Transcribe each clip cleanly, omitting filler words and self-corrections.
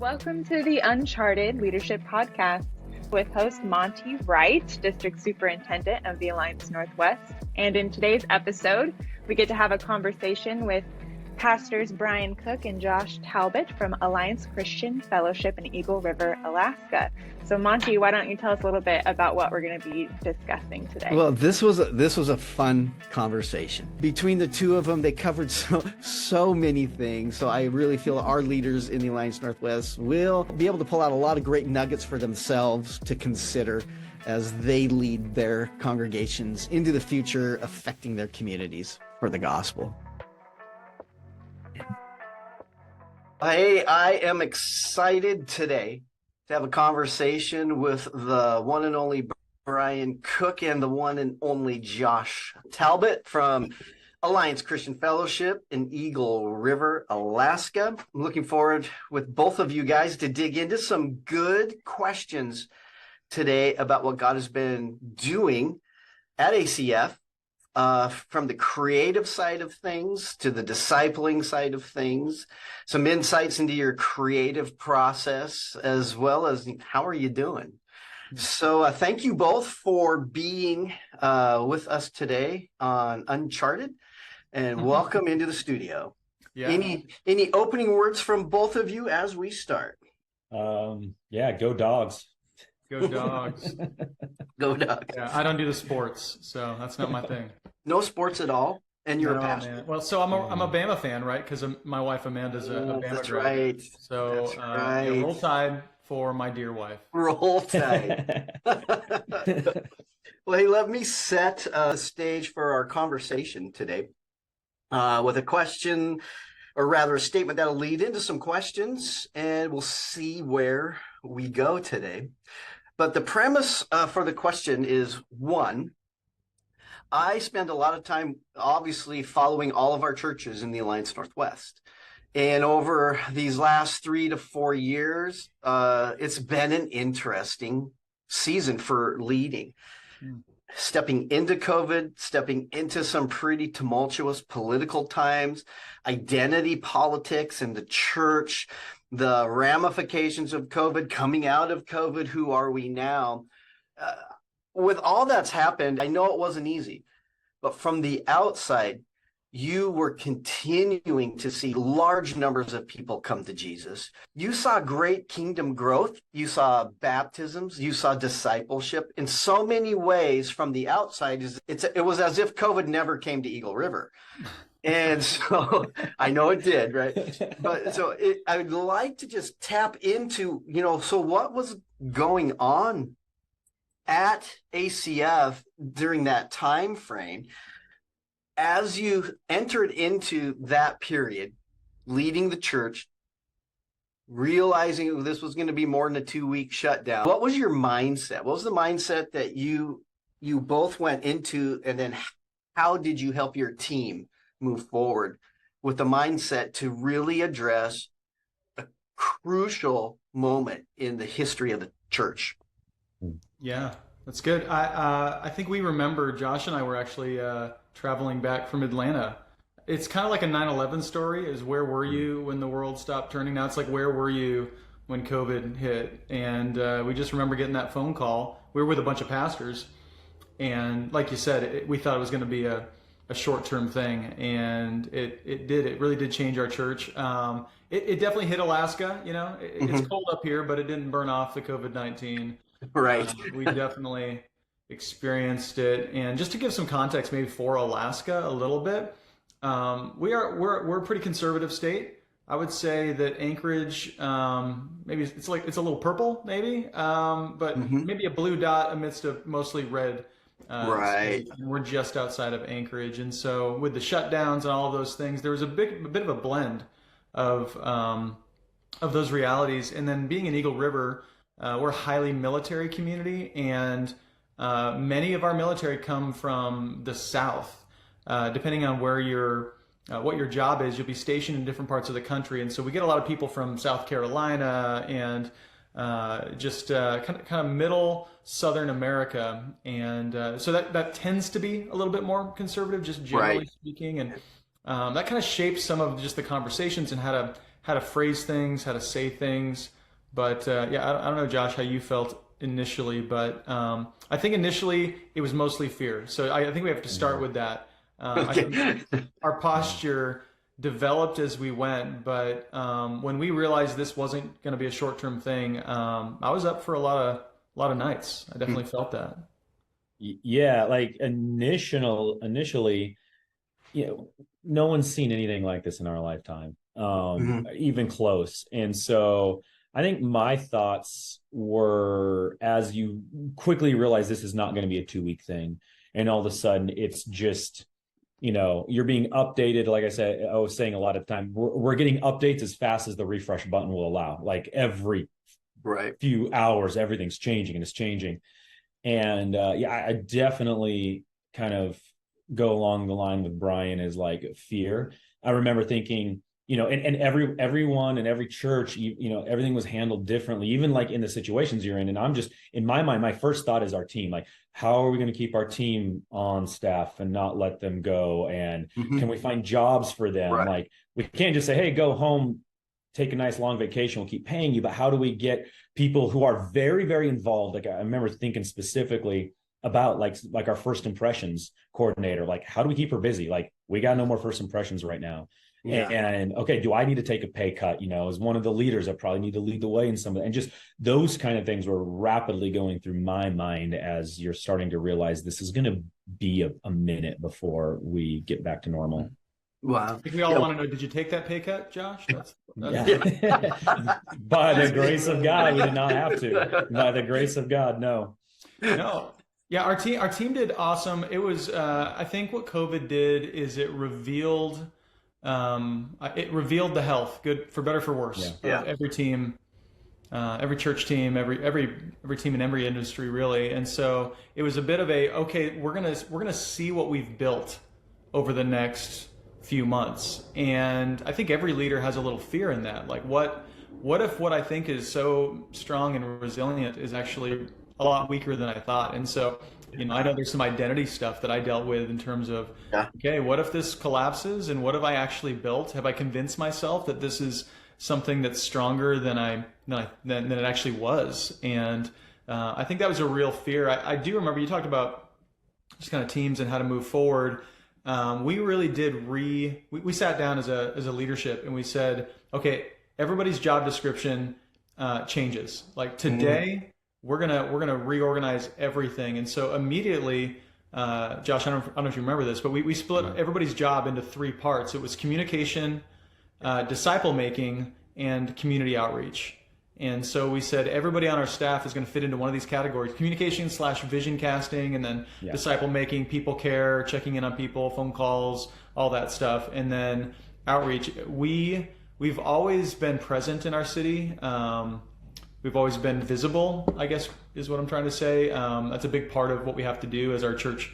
Welcome to the Uncharted Leadership Podcast with host Monty Wright, District Superintendent of the Alliance Northwest. And in today's episode, we get to have a conversation with Pastors Brian Cook and Josh Talbot from Alliance Christian Fellowship in Eagle River, Alaska. So Monty, why don't you tell us a little bit about what we're going to be discussing today? Well, this was a fun conversation. Between the two of them, they covered so many things. So I really feel our leaders in the Alliance Northwest will be able to pull out a lot of great nuggets for themselves to consider as they lead their congregations into the future, affecting their communities for the gospel. Hey, I am excited today to have a conversation with the one and only Brian Cook and the one and only Josh Talbot from Alliance Christian Fellowship in Eagle River, Alaska. I'm looking forward with both of you guys to dig into some good questions today about what God has been doing at ACF. From the creative side of things to the discipling side of things, some insights into your creative process, as well as how are you doing? So thank you both for being with us today on Uncharted, and welcome into the studio. Yeah. Any opening words from both of you as we start? Yeah, go dogs. Go dogs. Go dogs. Yeah, I don't do the sports, so that's not my thing. No sports at all, and you're a pastor. Man. Well, so I'm a Bama fan, right? Because my wife Amanda's a Bama That's graduate. Right. So that's right. Yeah, roll tide for my dear wife. Roll tide. Well, hey, let me set the stage for our conversation today with a question, or rather a statement that'll lead into some questions, and we'll see where we go today. But the premise for the question is, one, I spend a lot of time, obviously, following all of our churches in the Alliance Northwest. And over these last 3 to 4 years, it's been an interesting season for leading. Stepping into COVID, stepping into some pretty tumultuous political times, identity politics in the church, the ramifications of COVID, coming out of COVID, who are we now? With all that's happened, I know it wasn't easy, but from the outside, you were continuing to see large numbers of people come to Jesus. You saw great kingdom growth. You saw baptisms. You saw discipleship in so many ways. From the outside, it was as if COVID never came to Eagle River. And so I know it did, right? But so I would like to just tap into, so what was going on at ACF during that time frame as you entered into that period, leading the church, realizing this was going to be more than a 2-week shutdown. What was your mindset? What was the mindset that you both went into, and then how did you help your team move forward with the mindset to really address a crucial moment in the history of the church? Yeah, that's good. I think we remember, Josh and I were actually traveling back from Atlanta. It's kind of like a 9/11 story, is where were you when the world stopped turning? Now it's like, where were you when COVID hit? And we just remember getting that phone call. We were with a bunch of pastors, and like you said, we thought it was going to be a short-term thing, and it did. It really did change our church. It definitely hit Alaska. It's cold up here, but it didn't burn off the COVID-19. Right. We definitely experienced it. And just to give some context, maybe for Alaska a little bit, we're a pretty conservative state. I would say that Anchorage, maybe it's a little purple, maybe, but maybe a blue dot amidst a mostly red. Right. And we're just outside of Anchorage, and so with the shutdowns and all of those things, there was a bit of a blend of those realities. And then being in Eagle River, we're a highly military community, and many of our military come from the South. Depending on where what your job is, you'll be stationed in different parts of the country, and so we get a lot of people from South Carolina and just kind of middle Southern America, and so that tends to be a little bit more conservative, just generally speaking, and that kind of shapes some of just the conversations and how how to phrase things, how to say things. But yeah, I don't know, Josh, how you felt initially, but I think initially it was mostly fear. So I think we have to start with that. I think our posture developed as we went, but when we realized this wasn't going to be a short-term thing, I was up for a lot of nights. I definitely felt that. Yeah, like initially, no one's seen anything like this in our lifetime, even close. And so I think my thoughts were, as you quickly realize this is not going to be a 2-week thing, and all of a sudden it's just, you're being updated. Like I said, I was saying a lot of the time, we're getting updates as fast as the refresh button will allow. Like every few hours, everything's changing and it's changing. And yeah, I definitely kind of go along the line with Brian is like fear. I remember thinking, and everyone in every church, everything was handled differently, even like in the situations you're in. And I'm just, in my mind, my first thought is our team. Like, how are we going to keep our team on staff and not let them go? And can we find jobs for them? Right. Like, we can't just say, hey, go home, take a nice long vacation, we'll keep paying you. But how do we get people who are very, very involved? Like, I remember thinking specifically about like our first impressions coordinator. Like, how do we keep her busy? Like, we got no more first impressions right now. Yeah. And okay, do I need to take a pay cut? As one of the leaders, I probably need to lead the way in some of it. And just those kind of things were rapidly going through my mind as you're starting to realize this is going to be a minute before we get back to normal. Wow. I think we all want to know, did you take that pay cut, Josh? That's yeah. By the grace of God, we did not have to. By the grace of God, no. No. Yeah, our team did awesome. It was I think what COVID did is it revealed the health, good for better for worse, of every team, every church team, every team in every industry really. And so it was a bit of okay, we're gonna see what we've built over the next few months. And I think every leader has a little fear in that. Like, what if what I think is so strong and resilient is actually a lot weaker than I thought? And so, I know there's some identity stuff that I dealt with in terms of, okay, what if this collapses, and what have I actually built? Have I convinced myself that this is something that's stronger than it actually was? And I think that was a real fear. I do remember you talked about just kind of teams and how to move forward. We really did we sat down as a leadership, and we said, okay, everybody's job description changes. Like today, we're gonna reorganize everything. And so immediately, Josh, I don't know if you remember this, but we split everybody's job into 3 parts. It was communication, disciple making, and community outreach. And so we said everybody on our staff is going to fit into one of these categories: communication / vision casting, and then disciple making, people care, checking in on people, phone calls, all that stuff. And then outreach. We've always been present in our city. We've always been visible, I guess is what I'm trying to say. That's a big part of what we have to do as our church.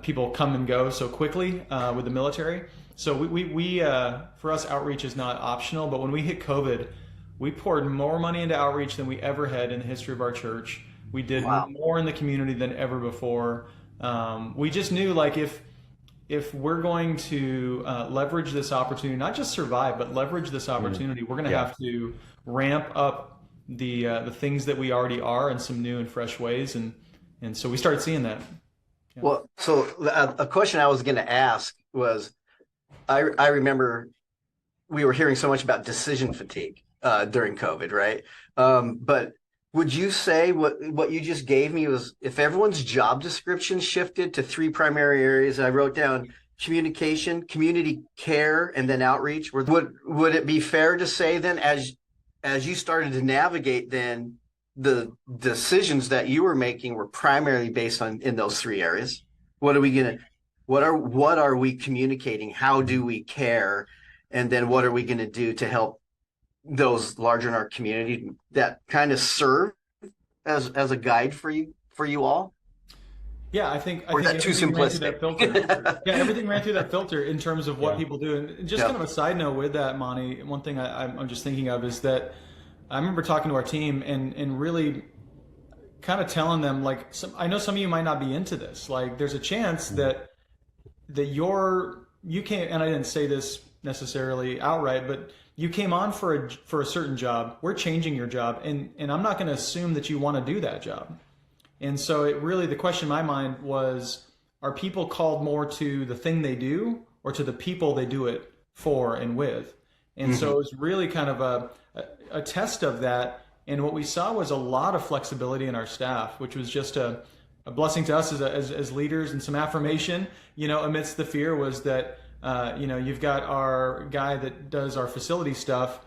People come and go so quickly with the military. So we for us, outreach is not optional. But when we hit COVID, we poured more money into outreach than we ever had in the history of our church. We did more in the community than ever before. We just knew, like, if we're going to leverage this opportunity, not just survive, but leverage this opportunity, we're going to have to ramp up the things that we already are in some new and fresh ways. And so we started seeing that. Yeah. Well, so a question I was going to ask was, I remember we were hearing so much about decision fatigue during COVID, right? But would you say what you just gave me was, if everyone's job description shifted to 3 primary areas, I wrote down communication, community care, and then outreach, would it be fair to say then, as you started to navigate, then the decisions that you were making were primarily based on in those 3 areas? What are we communicating? How do we care? And then what are we going to do to help those larger in our community that kind of serve as a guide for you all? Yeah, I think that too simplistic? Everything ran through that filter in terms of what people do. And just kind of a side note with that, Monty, one thing I'm just thinking of is that I remember talking to our team and really kind of telling them, like, I know some of you might not be into this. Like, there's a chance that you can't, and I didn't say this necessarily outright, but you came on for a certain job. We're changing your job, and I'm not going to assume that you want to do that job. And so it really, the question in my mind was, are people called more to the thing they do or to the people they do it for and with? And so it was really kind of a test of that. And what we saw was a lot of flexibility in our staff, which was just a blessing to us as leaders, and some affirmation, amidst the fear was that, you've got our guy that does our facility stuff,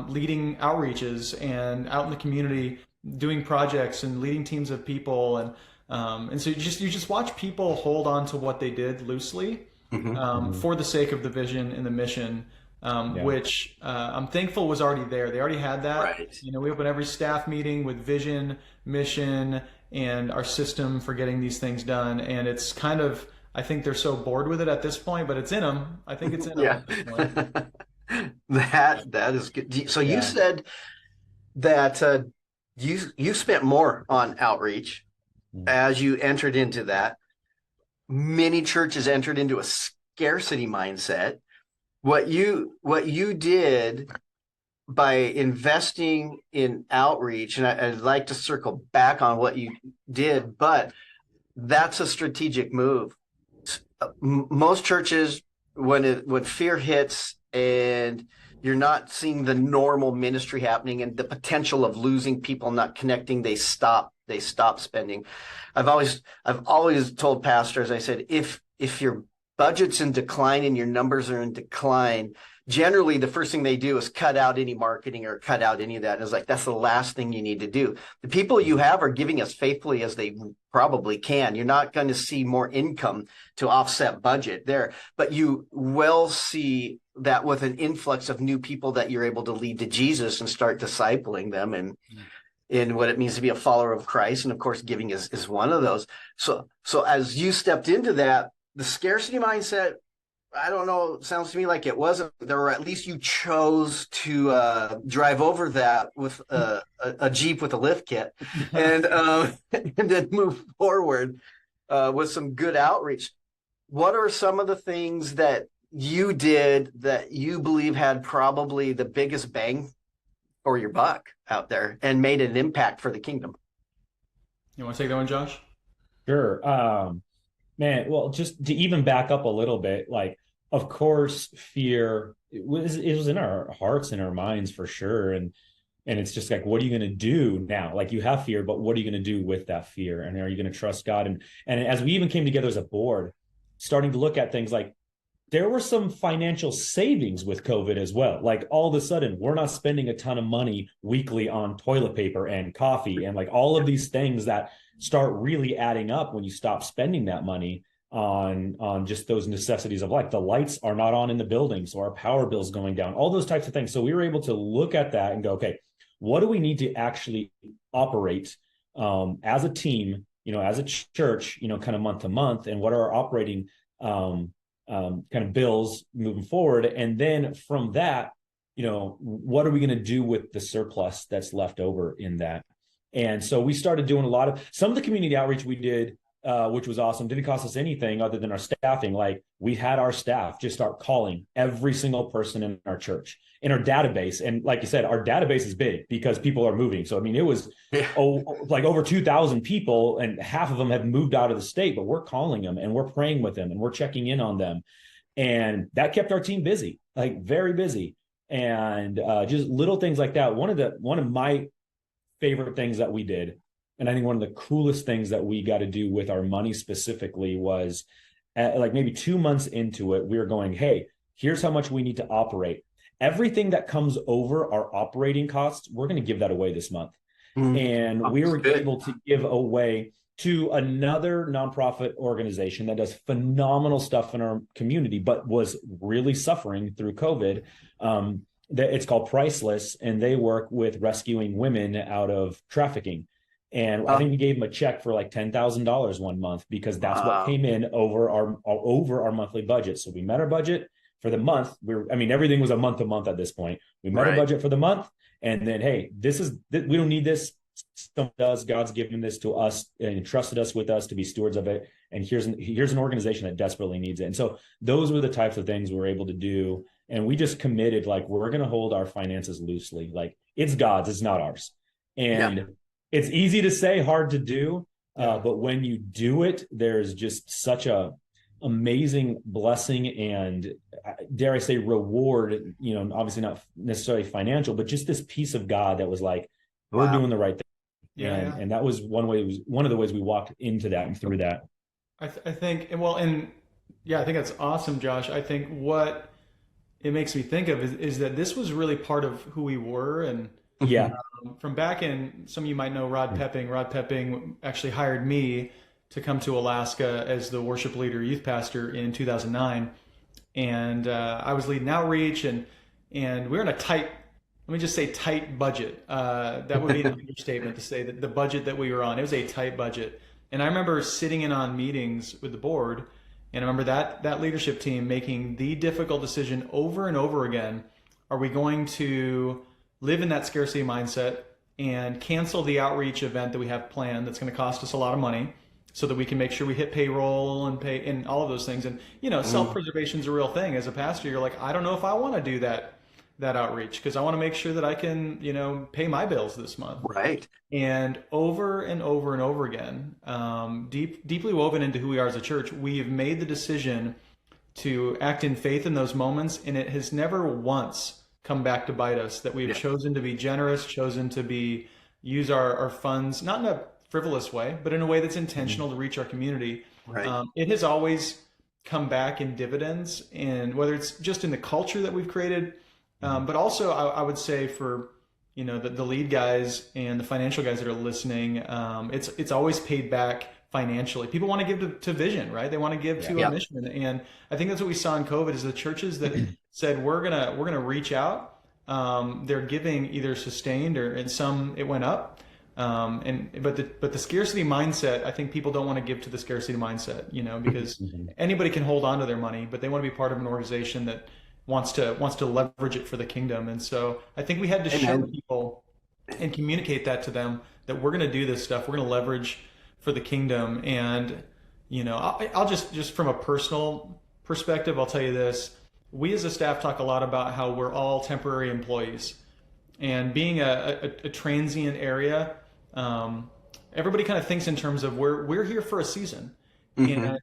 leading outreaches and out in the community, doing projects and leading teams of people. And so you just watch people hold on to what they did loosely, for the sake of the vision and the mission, which I'm thankful was already there. They already had that. Right. We open every staff meeting with vision, mission, and our system for getting these things done. And it's kind of, I think they're so bored with it at this point, but it's in them. I think it's in them at this point. That is good. So you said that you spent more on outreach as you entered into that. Many churches entered into a scarcity mindset. What you did by investing in outreach, and I'd like to circle back on what you did, but that's a strategic move. Most churches, when fear hits and you're not seeing the normal ministry happening and the potential of losing people, not connecting, they stop spending. I've always told pastors, I said, if your budget's in decline and your numbers are in decline, generally the first thing they do is cut out any marketing or cut out any of that. And it's like, that's the last thing you need to do. The people you have are giving as faithfully as they probably can. You're not going to see more income to offset budget there, but you will see that with an influx of new people that you're able to lead to Jesus and start discipling them and in what it means to be a follower of Christ. And of course, giving is one of those. So as you stepped into that, the scarcity mindset, I don't know, it sounds to me like it wasn't there, or at least you chose to drive over that with a Jeep with a lift kit and then move forward with some good outreach. What are some of the things that you did that you believe had probably the biggest bang for your buck out there and made an impact for the kingdom? You want to take that one, Josh? Sure. Man, well, just to even back up a little bit, like, of course, fear, it was in our hearts and our minds for sure. And it's just like, what are you going to do now? Like, you have fear, but what are you going to do with that fear? And are you going to trust God? And as we even came together as a board, starting to look at things like, there were some financial savings with COVID as well. Like, all of a sudden, we're not spending a ton of money weekly on toilet paper and coffee and like all of these things that start really adding up when you stop spending that money on just those necessities of life. The lights are not on in the building, so our power bill's going down, all those types of things. So we were able to look at that and go, okay, what do we need to actually operate as a team, as a church, kind of month to month, and what are our operating kind of bills moving forward? And then from that, what are we going to do with the surplus that's left over in that? And so we started doing some of the community outreach we did, which was awesome. Didn't cost us anything other than our staffing. Like, we had our staff just start calling every single person in our church, in our database. And like you said, our database is big because people are moving. So, I mean, it was like over 2,000 people, and half of them have moved out of the state, but we're calling them and we're praying with them and we're checking in on them. And that kept our team busy, like very busy. And just little things like that. One of my favorite things that we did, and I think one of the coolest things that we got to do with our money specifically was like maybe 2 months into it, we were going, hey, here's how much we need to operate. Everything that comes over our operating costs, we're going to give that away this month. And we were able to give away to another nonprofit organization that does phenomenal stuff in our community, but was really suffering through COVID. It's called Priceless, and they work with rescuing women out of trafficking. And I think we gave them a check for like $10,000 one month because that's what came in over our monthly budget. So we met our budget for the month. Everything was a month to month at this point. We met our budget for the month, and then, hey, we don't need this. Someone does. God's given this to us and entrusted us with us to be stewards of it. And here's an organization that desperately needs it. And so those were the types of things we were able to do. And we just committed, like, we're going to hold our finances loosely. Like, it's God's, it's not ours. And it's easy to say, hard to do. But when you do it, there's just such a amazing blessing and, dare I say, reward, obviously not necessarily financial, but just this peace of God that was like, we're doing the right thing. And that was one of the ways we walked into that and through that. I think, well, and I think that's awesome, Josh. I think what it makes me think of is that this was really part of who we were. And from back in, some of you might know Rod Pepping. Rod Pepping actually hired me to come to Alaska as the worship leader, youth pastor in 2009. And I was leading outreach, and we were in a tight, let me just say tight budget. That would be an understatement to say that the budget that we were on, it was a tight budget. And I remember sitting in on meetings with the board, and I remember that leadership team making the difficult decision over and over again. Are we going to live in that scarcity mindset and cancel the outreach event that we have planned that's going to cost us a lot of money so that we can make sure we hit payroll and pay and all of those things? And, self-preservation is a real thing. As a pastor, you're like, I don't know if I want to do that outreach because I want to make sure that I can, pay my bills this month. Right. And over and over and over again, deeply woven into who we are as a church, we have made the decision to act in faith in those moments. And it has never once come back to bite us, that we've chosen to be generous, chosen to use our funds, not in a frivolous way, but in a way that's intentional to reach our community. Right. It has always come back in dividends, and whether it's just in the culture that we've created, but also I would say for the lead guys and the financial guys that are listening, it's always paid back financially. People want to give to vision, right? They want to give to a mission, and I think that's what we saw in COVID is the churches that said we're gonna reach out. Their giving either sustained or in some it went up. But the scarcity mindset, I think people don't want to give to the scarcity mindset, because anybody can hold on to their money, but they want to be part of an organization that wants to leverage it for the kingdom. And so I think we had to show people and communicate that to them that we're going to do this stuff. We're going to leverage for the kingdom. And, I'll just from a personal perspective, I'll tell you this. We as a staff talk a lot about how we're all temporary employees, and being a transient area, everybody kind of thinks in terms of we're here for a season. And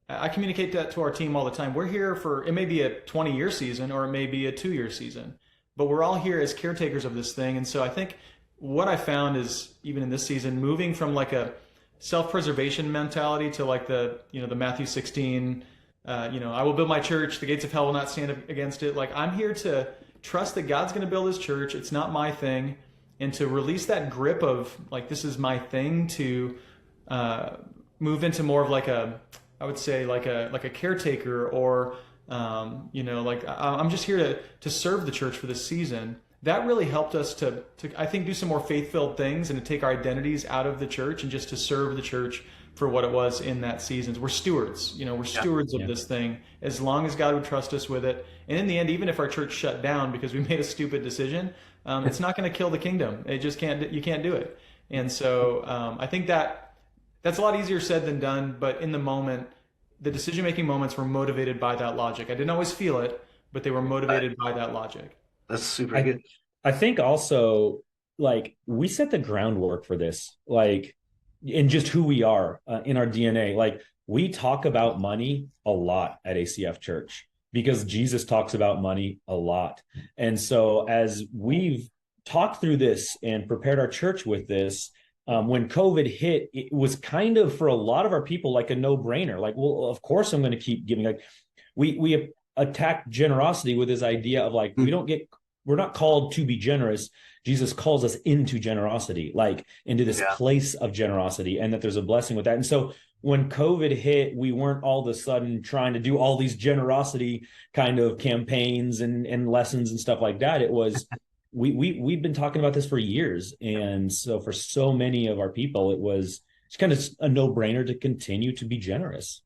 I communicate that to our team all the time. We're here for, it may be a 20-year season or it may be a 2-year season, but we're all here as caretakers of this thing. And so I think what I found is, even in this season, moving from like a self-preservation mentality to like the Matthew 16, I will build my church, the gates of hell will not stand against it. Like, I'm here to trust that God's going to build his church. It's not my thing. And to release that grip of like, this is my thing, to move into more of like I would say like a caretaker, or like I'm just here to serve the church for this season. That really helped us to I think do some more faith-filled things and to take our identities out of the church and just to serve the church for what it was in that season. We're stewards, we're stewards of this thing as long as God would trust us with it. And in the end, even if our church shut down because we made a stupid decision, it's not going to kill the kingdom. It just you can't do it. And so I think that's a lot easier said than done, but in the moment, the decision-making moments were motivated by that logic. I didn't always feel it, but they were motivated by that logic. That's super good. I think also, like, we set the groundwork for this, like, in just who we are in our DNA. Like, we talk about money a lot at ACF Church because Jesus talks about money a lot. And so as we've talked through this and prepared our church with this, when COVID hit, it was kind of, for a lot of our people, like a no-brainer. Like, well, of course I'm going to keep giving. Like, we attack generosity with this idea of like, we're not called to be generous. Jesus calls us into generosity, like into this place of generosity, and that there's a blessing with that. And so when COVID hit, we weren't all of a sudden trying to do all these generosity kind of campaigns and lessons and stuff like that. It was, we've been talking about this for years. And so for so many of our people, it's kind of a no-brainer to continue to be generous.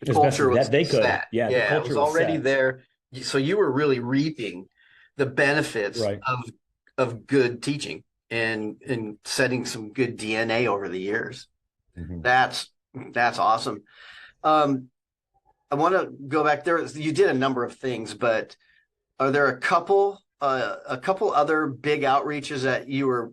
The culture was that they could. Set. Yeah, the culture it was already set. there. So you were really reaping the benefits of good teaching and setting some good DNA over the years. Mm-hmm. That's awesome. I want to go back there. You did a number of things, but are there a couple other big outreaches that you were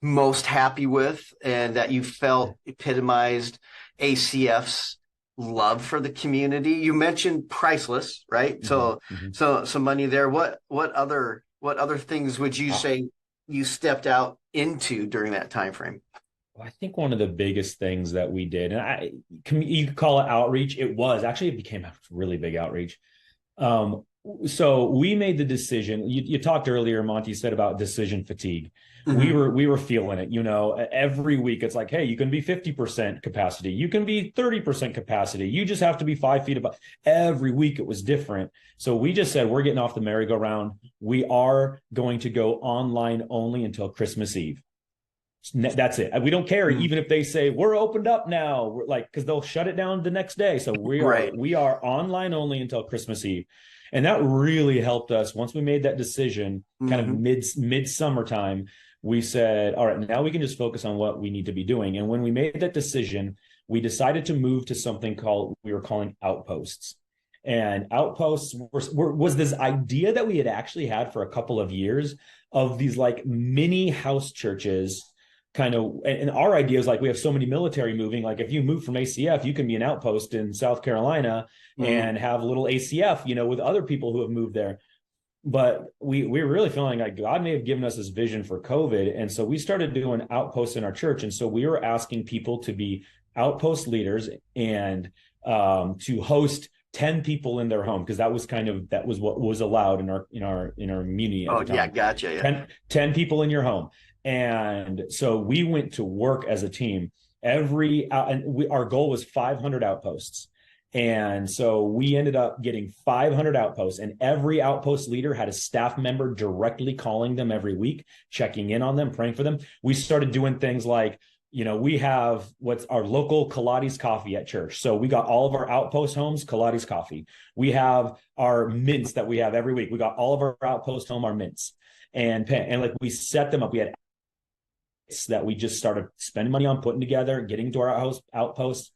most happy with and that you felt epitomized ACF's love for the community? You mentioned Priceless, right? So some money there. What other things would you say you stepped out into during that time frame? Well, I think one of the biggest things that we did, and you could call it outreach. It became a really big outreach. So we made the decision. You talked earlier, Monty said about decision fatigue. We were feeling it, every week it's like, hey, you can be 50% capacity. You can be 30% capacity. You just have to be 5 feet above. Every week it was different. So we just said, we're getting off the merry-go-round. We are going to go online only until Christmas Eve. That's it. We don't care. Even if they say we're opened up now, we're like, because they'll shut it down the next day. So we are online only until Christmas Eve. And that really helped us. Once we made that decision, kind of mid summertime, we said, all right, now we can just focus on what we need to be doing. And when we made that decision, we decided to move to something we were calling outposts. And outposts was this idea that we had actually had for a couple of years of these like mini house churches. And our idea is like, we have so many military moving, like if you move from ACF, you can be an outpost in South Carolina and have a little ACF, with other people who have moved there. But we're really feeling like God may have given us this vision for COVID. And so we started doing outposts in our church. And so we were asking people to be outpost leaders and to host 10 people in their home, because that was what was allowed in our community. Oh, yeah, gotcha. Yeah. 10 people in your home. And so we went to work as a team. Our goal was 500 outposts. And so we ended up getting 500 outposts, and every outpost leader had a staff member directly calling them every week, checking in on them, praying for them. We started doing things like, we have what's our local Kaladi's coffee at church. So we got all of our outpost homes, Kaladi's coffee. We have our mints that we have every week. We got all of our outpost home, our mints. And like we set them up. We had that we just started spending money on putting together, getting to our outposts.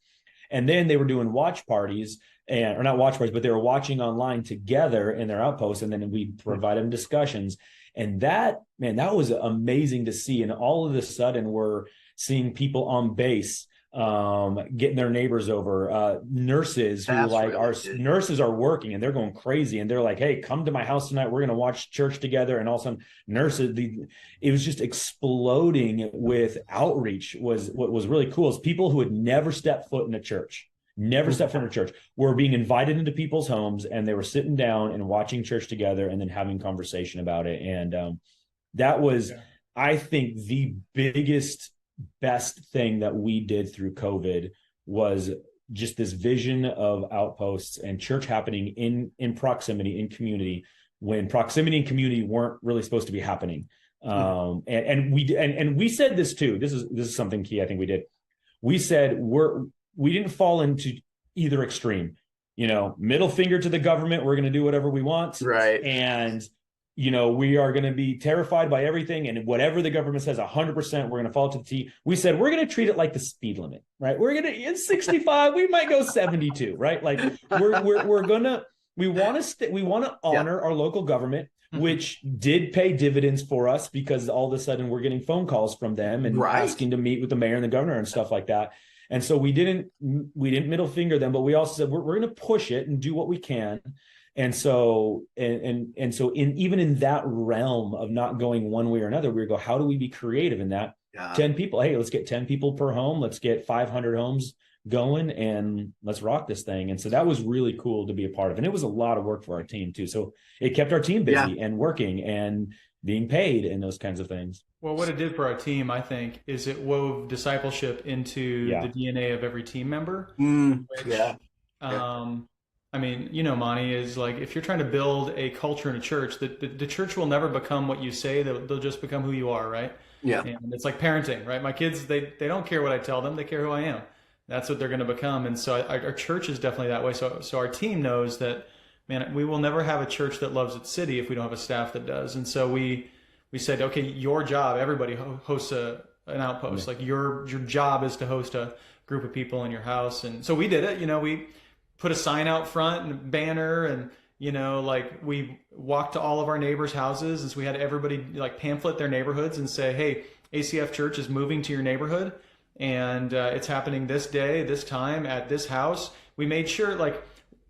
And then they were doing watch parties, or not watch parties, but they were watching online together in their outposts. And then we provide them discussions. And that was amazing to see. And all of a sudden we're seeing people on base getting their neighbors over, nurses nurses are working and they're going crazy. And they're like, hey, come to my house tonight. We're going to watch church together. And all of a sudden it was just exploding with outreach. What was really cool is people who had never stepped foot in a church were being invited into people's homes, and they were sitting down and watching church together and then having conversation about it. And that was, I think, the best thing that we did through COVID was just this vision of outposts and church happening in proximity, in community, when proximity and community weren't really supposed to be happening. And we said this too. This is something key I think we did. We said we didn't fall into either extreme. Middle finger to the government. We're going to do whatever we want. Right. And we are going to be terrified by everything, and whatever the government says, 100%, we're going to fall to the T. We said, we're going to treat it like the speed limit, right? We're going to, in 65, we might go 72, right? Like we want to honor our local government, which did pay dividends for us, because all of a sudden we're getting phone calls from them and asking to meet with the mayor and the governor and stuff like that. And so we didn't middle finger them, but we also said, we're going to push it and do what we can. And so, even in that realm of not going one way or another, we go, how do we be creative in that? 10 people. Hey, let's get 10 people per home. Let's get 500 homes going, and let's rock this thing. And so that was really cool to be a part of. And it was a lot of work for our team too. So it kept our team busy and working and being paid and those kinds of things. Well, what it did for our team, I think, is it wove discipleship into the DNA of every team member. I mean, Monty, is like, if you're trying to build a culture in a church, the church will never become what you say. They'll just become who you are, right? Yeah. And it's like parenting, right? My kids, they don't care what I tell them. They care who I am. That's what they're going to become. And so our church is definitely that way. So our team knows that, man, we will never have a church that loves its city if we don't have a staff that does. And so we said, okay, your job, everybody hosts an outpost. Like your job is to host a group of people in your house. And so we did it. We put a sign out front and a banner, and like we walked to all of our neighbors' houses, and so we had everybody like pamphlet their neighborhoods and say, hey, ACF Church is moving to your neighborhood, and it's happening this day, this time, at this house. We made sure, like,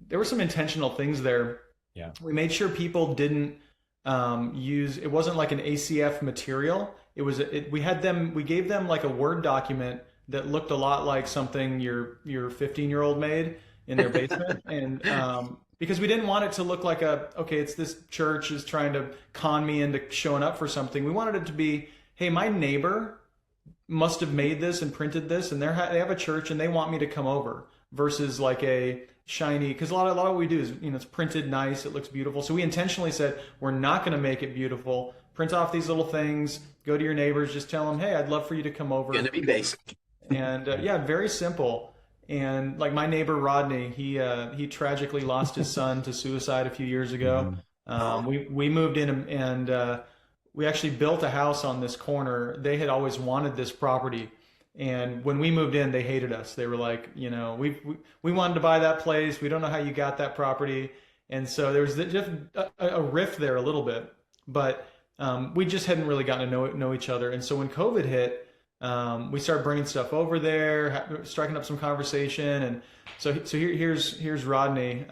there were some intentional things there. Yeah. We made sure people didn't it wasn't like an ACF material. We gave them like a Word document that looked a lot like something your 15-year-old made in their basement. And because we didn't want it to look like it's this church is trying to con me into showing up for something. We wanted it to be, hey, my neighbor must have made this and printed this, and they have a church and they want me to come over, versus like a shiny, because a lot of what we do is, it's printed nice, it looks beautiful. So we intentionally said, we're not going to make it beautiful. Print off these little things, go to your neighbors, just tell them, hey, I'd love for you to come over. Gonna be basic. And very simple. And like my neighbor Rodney, he tragically lost his son to suicide a few years ago. We moved in, and we actually built a house on this corner. They had always wanted this property, and when we moved in, they hated us. They were like, we wanted to buy that place. We don't know how you got that property. And so there was just a rift there a little bit, but we just hadn't really gotten to know each other. And so when COVID hit, we started bringing stuff over there, striking up some conversation. And so here's Rodney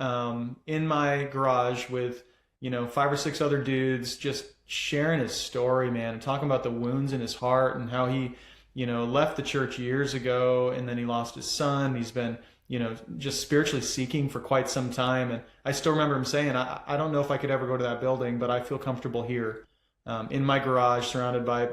in my garage with 5 or 6 other dudes, just sharing his story, man, and talking about the wounds in his heart and how he left the church years ago, and then he lost his son. He's been just spiritually seeking for quite some time. And I still remember him saying, I don't know if I could ever go to that building, but I feel comfortable here in my garage, surrounded by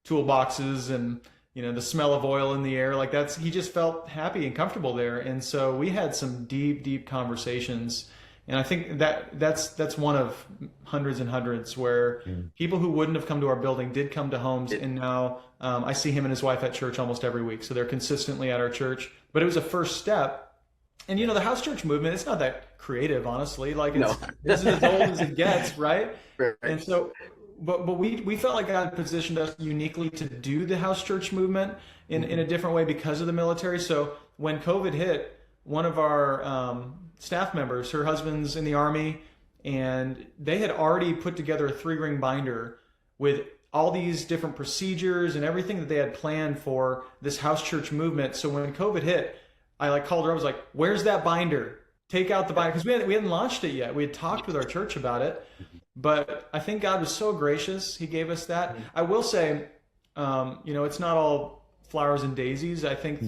toolboxes and the smell of oil in the air. Like he just felt happy and comfortable there. And so we had some deep conversations, and I think that's one of hundreds and hundreds where people who wouldn't have come to our building did come to homes. And now I see him and his wife at church almost every week, so they're consistently at our church. But it was a first step. And the house church movement, it's not that creative, honestly. Like this is as old as it gets, right? Right. And so But we felt like God positioned us uniquely to do the house church movement in a different way because of the military. So when COVID hit, one of our staff members, her husband's in the Army, and they had already put together a 3-ring binder with all these different procedures and everything that they had planned for this house church movement. So when COVID hit, I called her. I was like, "Where's that binder? Take out the binder," because we hadn't launched it yet. We had talked with our church about it. But I think God was so gracious. He gave us that. I will say, it's not all flowers and daisies. I think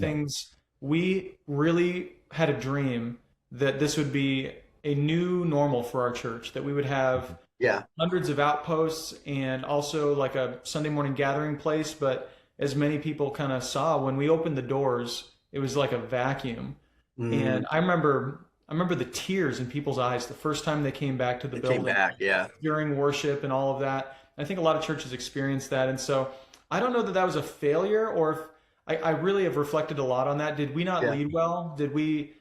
we really had a dream that this would be a new normal for our church, that we would have hundreds of outposts and also like a Sunday morning gathering place. But as many people kind of saw, when we opened the doors, it was like a vacuum. And I remember the tears in people's eyes the first time they came back to the building. Came back, during worship and all of that. I think a lot of churches experienced that. And so I don't know that was a failure, or if I really have reflected a lot on that. Did we not lead well? Did we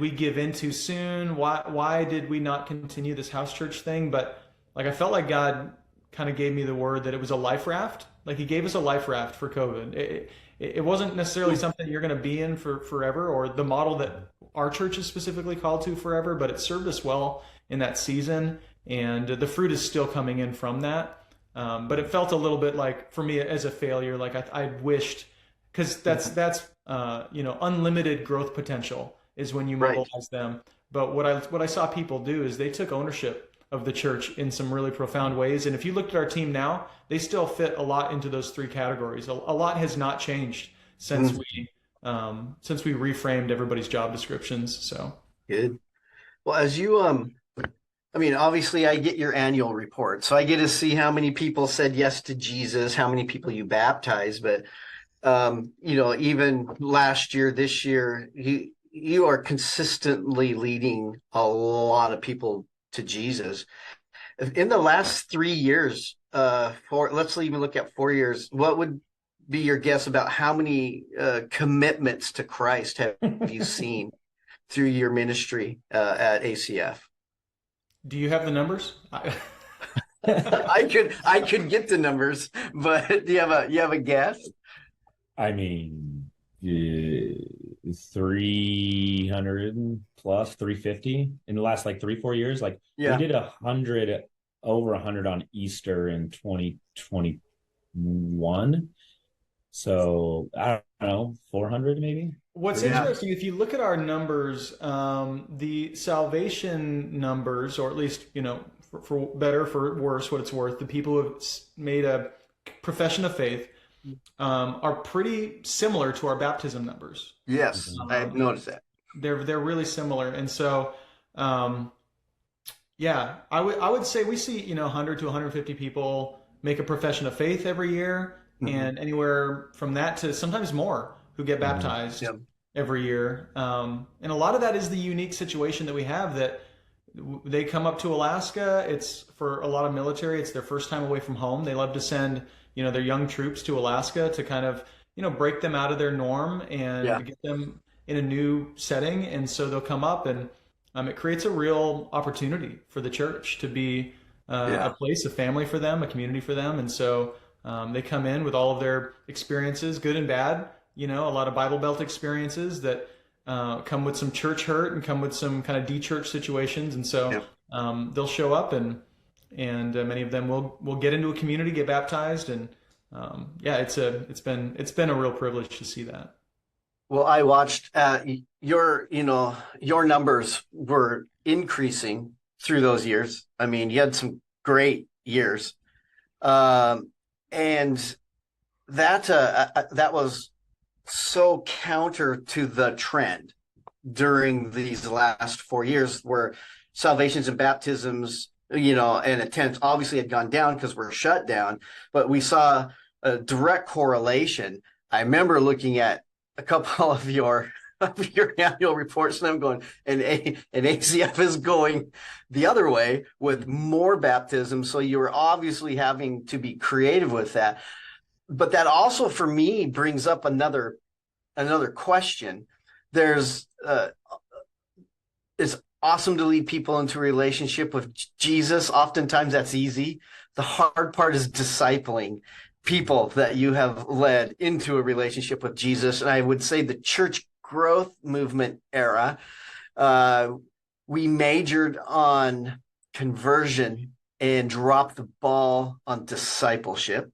give in too soon? Why did we not continue this house church thing? But I felt like God kind of gave me the word that it was a life raft. Like he gave us a life raft for COVID. It wasn't necessarily something you're going to be in for forever, or the model that our church is specifically called to forever, but it served us well in that season, and the fruit is still coming in from that. But it felt a little bit like, for me, as a failure, like I wished, because that's unlimited growth potential is when you mobilize them. But what I saw people do is they took ownership of the church in some really profound ways. And if you looked at our team now, they still fit a lot into those 3 categories. A lot has not changed since we reframed everybody's job descriptions. So good. Well, as you obviously I get your annual report, so I get to see how many people said yes to Jesus, how many people you baptized. But even last year, this year, you are consistently leading a lot of people to Jesus. In the last 3 years, let's even look at 4 years, what would be your guess about how many commitments to Christ have you seen through your ministry at ACF? Do you have the numbers? I could get the numbers, but do you have a guess? I mean, 300 plus 350 in the last like 3-4 years. Like we did 100, over 100 on Easter in 2021. So I don't know, 400 maybe. What's interesting, if you look at our numbers, the salvation numbers, or at least, for better, for worse, what it's worth, the people who have made a profession of faith are pretty similar to our baptism numbers. Yes, I've noticed that. They're really similar, and so yeah, I would say we see 100 to 150 people make a profession of faith every year, and anywhere from that to sometimes more who get baptized every year. And a lot of that is the unique situation that we have, that they come up to Alaska. It's, for a lot of military, it's their first time away from home. They love to send their young troops to Alaska to kind of break them out of their norm and get them in a new setting. And so they'll come up, and it creates a real opportunity for the church to be a place, a family for them, a community for them. And so they come in with all of their experiences, good and bad, a lot of Bible Belt experiences that come with some church hurt and come with some kind of de-church situations. And so they'll show up, and many of them will get into a community, get baptized. And it's been a real privilege to see that. Well, I watched your numbers were increasing through those years. I mean, you had some great years. And that was so counter to the trend during these last 4 years, where salvations and baptisms, and attendance obviously had gone down because we're shut down, but we saw a direct correlation. I remember looking at a couple of your annual reports, and I'm going, and ACF is going the other way with more baptism. So you're obviously having to be creative with that. But that also, for me, brings up another question. It's awesome to lead people into a relationship with Jesus. Oftentimes that's easy. The hard part is discipling people that you have led into a relationship with Jesus. And I would say the church growth movement era, we majored on conversion and dropped the ball on discipleship.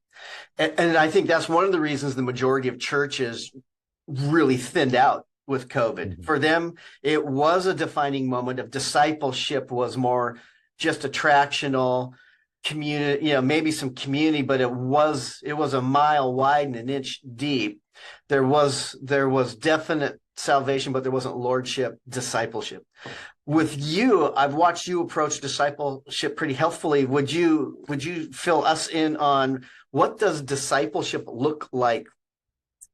And I think that's one of the reasons the majority of churches really thinned out with COVID. For them, it was a defining moment of discipleship, was more just attractional community, maybe some community, but it was a mile wide and an inch deep. There was definite salvation, but there wasn't lordship, discipleship. With you, I've watched you approach discipleship pretty healthfully. Would you fill us in on what does discipleship look like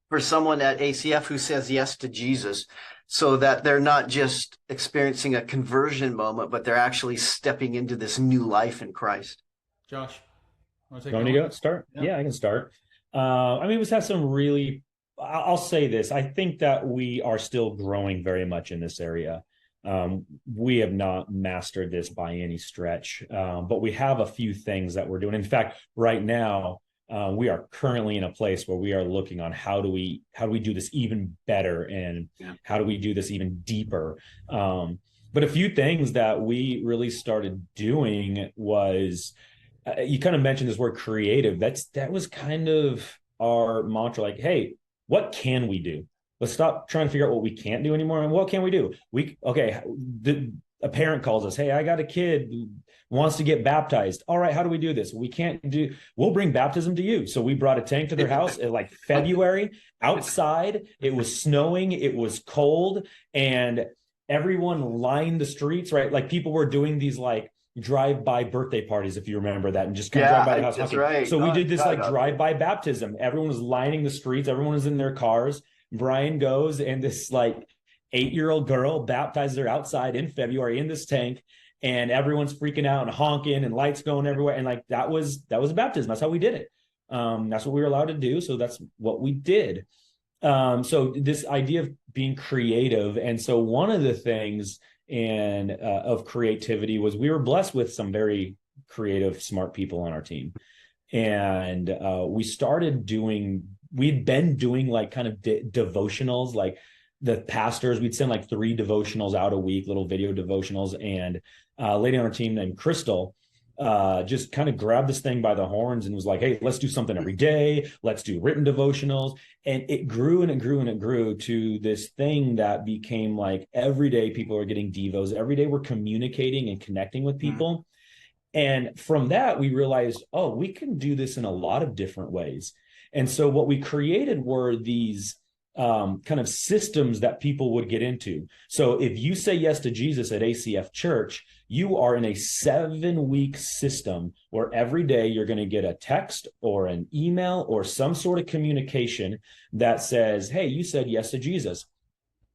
for someone at ACF who says yes to Jesus, so that they're not just experiencing a conversion moment, but they're actually stepping into this new life in Christ? Josh, want to go start? Yeah, I can start. We've had some really, I'll say this, I think that we are still growing very much in this area. We have not mastered this by any stretch, but we have a few things that we're doing. In fact, right now, we are currently in a place where we are looking on how do we do this even better, and how do we do this even deeper. But a few things that we really started doing was, you kind of mentioned this word creative. That was kind of our mantra, like, hey, what can we do? Let's stop trying to figure out what we can't do anymore. And what can we do? A parent calls us, hey, I got a kid who wants to get baptized. All right, how do we do this? We'll bring baptism to you. So we brought a tank to their house in like February outside. It was snowing. It was cold. And everyone lined the streets, right? Like people were doing these like drive-by birthday parties, if you remember that, and just kind of drive by the house. That's right. So we did this like drive-by baptism. Everyone was lining the streets. Everyone was in their cars. Brian goes, and this like 8-year-old girl baptizes her outside in February in this tank, and everyone's freaking out and honking and lights going everywhere. And like that was a baptism. That's how we did it. That's what we were allowed to do. So that's what we did. So this idea of being creative. And so one of the things of creativity was we were blessed with some very creative, smart people on our team. And we'd been doing like kind of devotionals, like the pastors, we'd send like 3 devotionals out a week, little video devotionals. And a lady on our team named Crystal just kind of grabbed this thing by the horns and was like, hey, let's do something every day. Let's do written devotionals. And it grew and it grew and it grew to this thing that became like every day people are getting devos. Every day we're communicating and connecting with people. And from that, we realized, oh, we can do this in a lot of different ways. And so what we created were these kind of systems that people would get into. So if you say yes to Jesus at ACF Church, you are in a 7-week system where every day you're going to get a text or an email or some sort of communication that says, hey, you said yes to Jesus.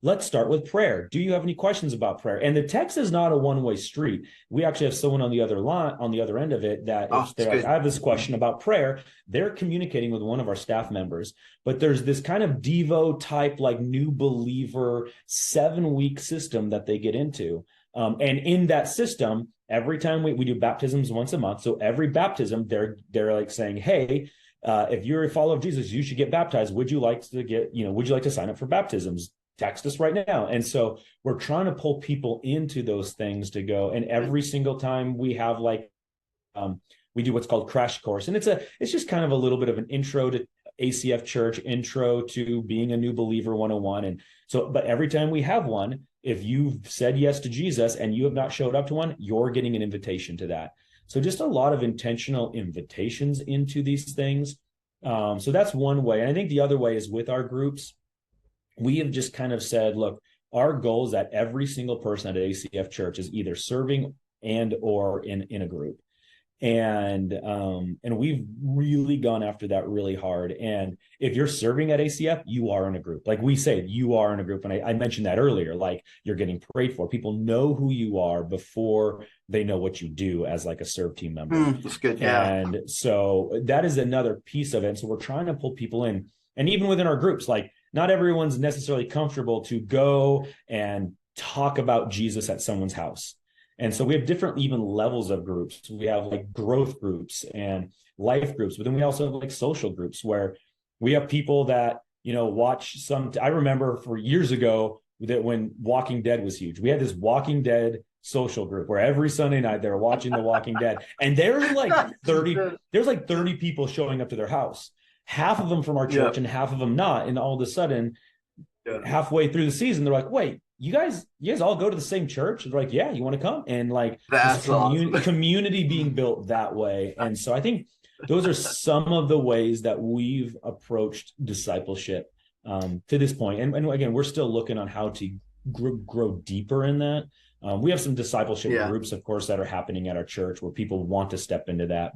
Let's start with prayer. Do you have any questions about prayer? And the text is not a one-way street. We actually have someone on the other line, on the other end of it, that if they're like, I have this question about prayer, they're communicating with one of our staff members. But there's this kind of Devo type, like new believer 7-week system that they get into. And in that system, every time we do baptisms once a month. So every baptism, they're like saying, hey, if you're a follower of Jesus, you should get baptized. Would you like to sign up for baptisms? Text us right now. And so we're trying to pull people into those things to go. And every single time we have we do what's called crash course. And it's just kind of a little bit of an intro to ACF Church, intro to being a new believer 101. And so, but every time we have one, if you've said yes to Jesus and you have not showed up to one, you're getting an invitation to that. So just a lot of intentional invitations into these things. So that's one way. And I think the other way is with our groups. We have just kind of said, look, our goal is that every single person at ACF Church is either serving and or in a group. And we've really gone after that really hard. And if you're serving at ACF, you are in a group. Like we say, you are in a group. And I mentioned that earlier, like you're getting prayed for. People know who you are before they know what you do as like a serve team member. That's good. Yeah. And so that is another piece of it. So we're trying to pull people in. And even within our groups, like not everyone's necessarily comfortable to go and talk about Jesus at someone's house. And so we have different even levels of groups. We have like growth groups and life groups, but then we also have like social groups where we have people that, watch I remember for years ago that when Walking Dead was huge, we had this Walking Dead social group where every Sunday night they were watching The Walking Dead. And there's like 30 people showing up to their house. Half of them from our church and half of them not. And all of a sudden, halfway through the season, they're like, wait, you guys all go to the same church? And they're like, yeah, you want to come? And like that's awesome. Community being built that way. And so I think those are some of the ways that we've approached discipleship to this point. And again, we're still looking on how to grow deeper in that. We have some discipleship groups, of course, that are happening at our church where people want to step into that,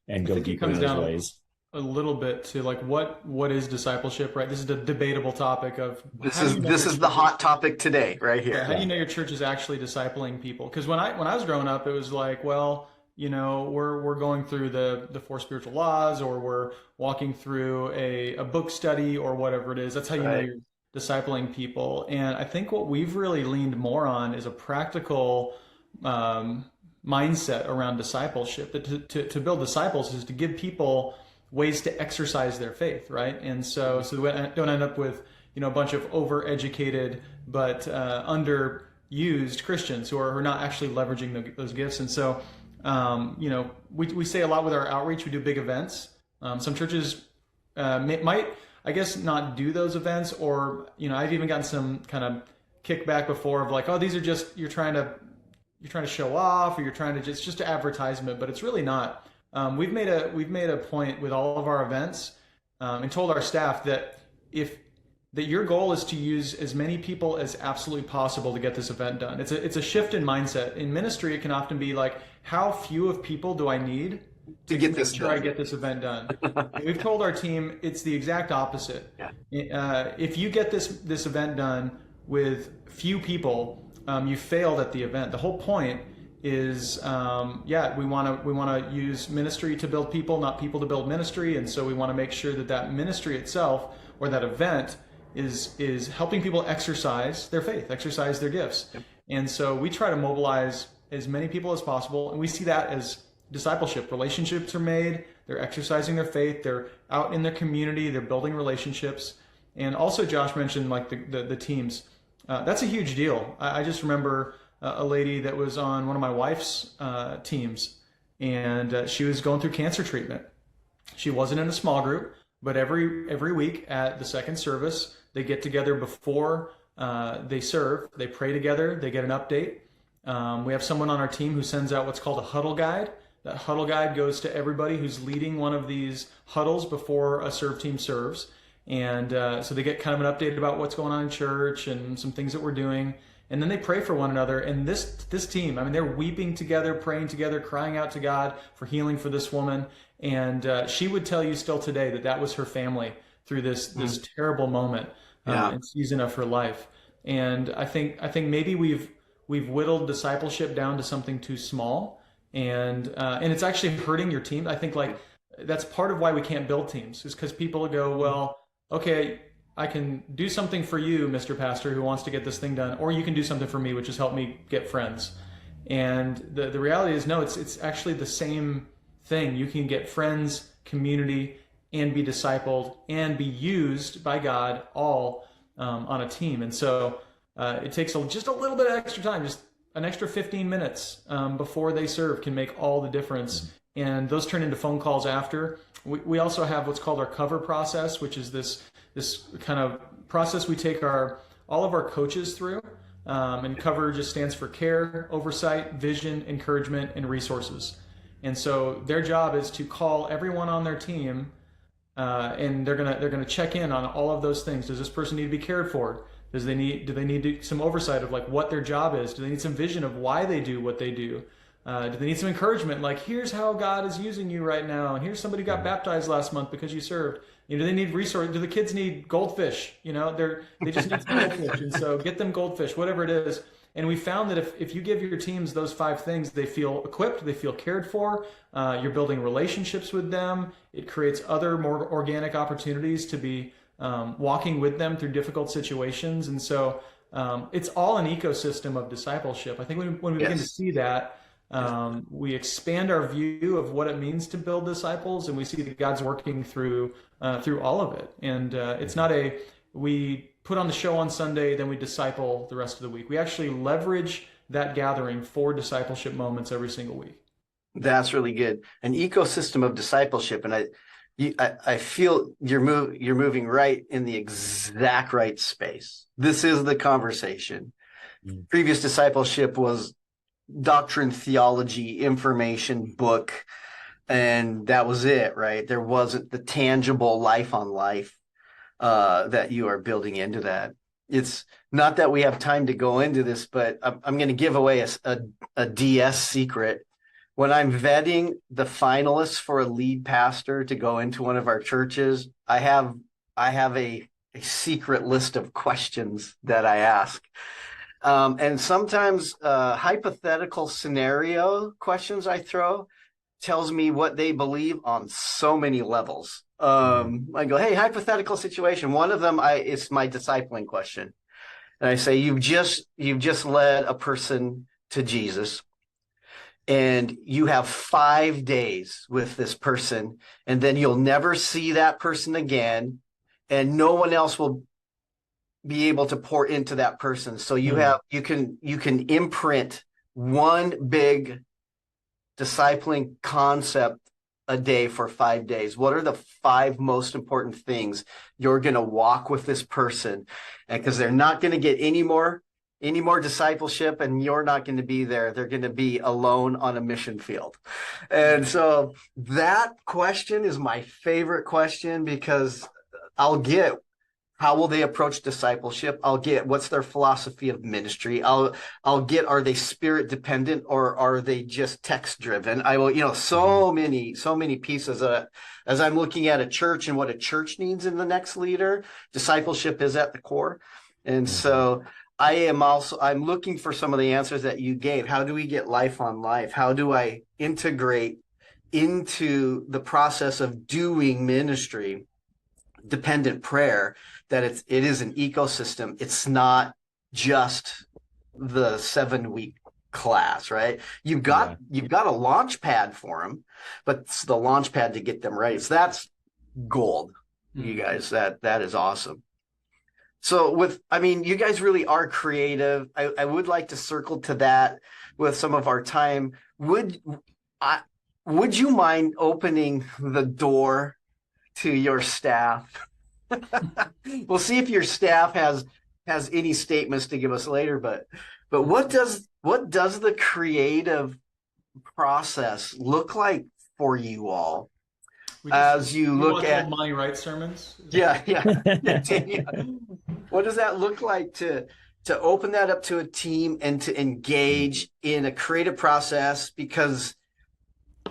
and go deeper in those ways. A little bit to like what is discipleship, right? This is the debatable topic of this is the hot topic today right here. Yeah, how do you know your church is actually discipling people? Because when I was growing up, it was like, well, we're going through the 4 spiritual laws, or we're walking through a book study or whatever it is. That's how you know you're discipling people. And I think what we've really leaned more on is a practical mindset around discipleship. That to build disciples is to give people ways to exercise their faith, right? And so we don't end up with a bunch of overeducated but underused Christians who are not actually leveraging those gifts. And so we say a lot with our outreach. We do big events. Some churches might, I guess, not do those events, or I've even gotten some kind of kickback before of like, oh, these are just you're trying to show off, or you're trying to just an advertisement, but it's really not. We've made a point with all of our events and told our staff that that your goal is to use as many people as absolutely possible to get this event done. It's a shift in mindset. In ministry, it can often be like, how few of people do I need to get this done? I get this event done. We've told our team it's the exact opposite. Yeah. If you get this event done with few people, you failed at the event. The whole point is we want to use ministry to build people, not people to build ministry. And so we want to make sure that ministry itself, or that event, is helping people exercise their faith, exercise their gifts. Yep. And so we try to mobilize as many people as possible, and we see that as discipleship. Relationships are made, they're exercising their faith, they're out in their community, they're building relationships. And also, Josh mentioned like the teams. That's a huge deal. I just remember a lady that was on one of my wife's teams, and she was going through cancer treatment. She wasn't in a small group, but every week at the second service, they get together before they serve. They pray together. They get an update. We have someone on our team who sends out what's called a huddle guide. That huddle guide goes to everybody who's leading one of these huddles before a serve team serves. And so they get kind of an update about what's going on in church and some things that we're doing. And then they pray for one another. And this team, I mean, they're weeping together, praying together, crying out to God for healing for this woman. And she would tell you still today that that was her family through this terrible moment and season of her life. And I think maybe we've whittled discipleship down to something too small, and it's actually hurting your team. I think like that's part of why we can't build teams, is because people go, well, okay, I can do something for you, Mr. Pastor, who wants to get this thing done, or you can do something for me, which is help me get friends. And the reality is, no, it's actually the same thing. You can get friends, community, and be discipled and be used by God all on a team. And so it takes just a little bit of extra time, just an extra 15 minutes before they serve can make all the difference. And those turn into phone calls after. We also have what's called our cover process, which is this kind of process we take all of our coaches through. And cover just stands for care, oversight, vision, encouragement, and resources. And so their job is to call everyone on their team, and they're gonna check in on all of those things. Does this person need to be cared for? Do they need some oversight of like what their job is? Do they need some vision of why they do what they do? Do they need some encouragement? Like, here's how God is using you right now, and here's somebody got baptized last month because you served. Do they need resources? Do the kids need goldfish? They just need some goldfish, and so get them goldfish, whatever it is. And we found that if you give your teams those 5 things, they feel equipped, they feel cared for. You're building relationships with them. It creates other more organic opportunities to be walking with them through difficult situations. And so it's all an ecosystem of discipleship. I think when we begin to see that, we expand our view of what it means to build disciples, and we see that God's working through all of it. And it's not we put on the show on Sunday, then we disciple the rest of the week. We actually leverage that gathering for discipleship moments every single week. That's really good. An ecosystem of discipleship, and I feel you're moving right in the exact right space. This is the conversation. Previous discipleship was doctrine, theology, information, book, and that was it, right? There wasn't the tangible life on life that you are building into that. It's not that we have time to go into this, but I'm going to give away a DS secret. When I'm vetting the finalists for a lead pastor to go into one of our churches, I have a secret list of questions that I ask. And sometimes hypothetical scenario questions I throw tells me what they believe on so many levels. I go, hey, hypothetical situation. One of them, it's my discipling question. And I say, you've just led a person to Jesus, and you have 5 days with this person, and then you'll never see that person again, and no one else will be able to pour into that person. So you can imprint one big discipling concept a day for 5 days. What are the 5 most important things you're going to walk with this person? And because they're not going to get any more discipleship, and you're not going to be there. They're going to be alone on a mission field. And so that question is my favorite question, because I'll get, how will they approach discipleship? I'll get, what's their philosophy of ministry? I'll get, are they spirit dependent, or are they just text driven? I will, so many pieces as I'm looking at a church and what a church needs in the next leader. Discipleship is at the core. And so I'm looking for some of the answers that you gave. How do we get life on life? How do I integrate into the process of doing ministry dependent prayer, that it is an ecosystem? It's not just the 7-week class, right? You've got a launch pad for them, but it's the launch pad to get them ready. So that's gold, you guys. That is awesome. So you guys really are creative. I would like to circle to that with some of our time. I would you mind opening the door to your staff? We'll see if your staff has any statements to give us later, but what does the creative process look like for you all as you look at Monty Wright sermons? yeah. What does that look like to open that up to a team and to engage in a creative process, because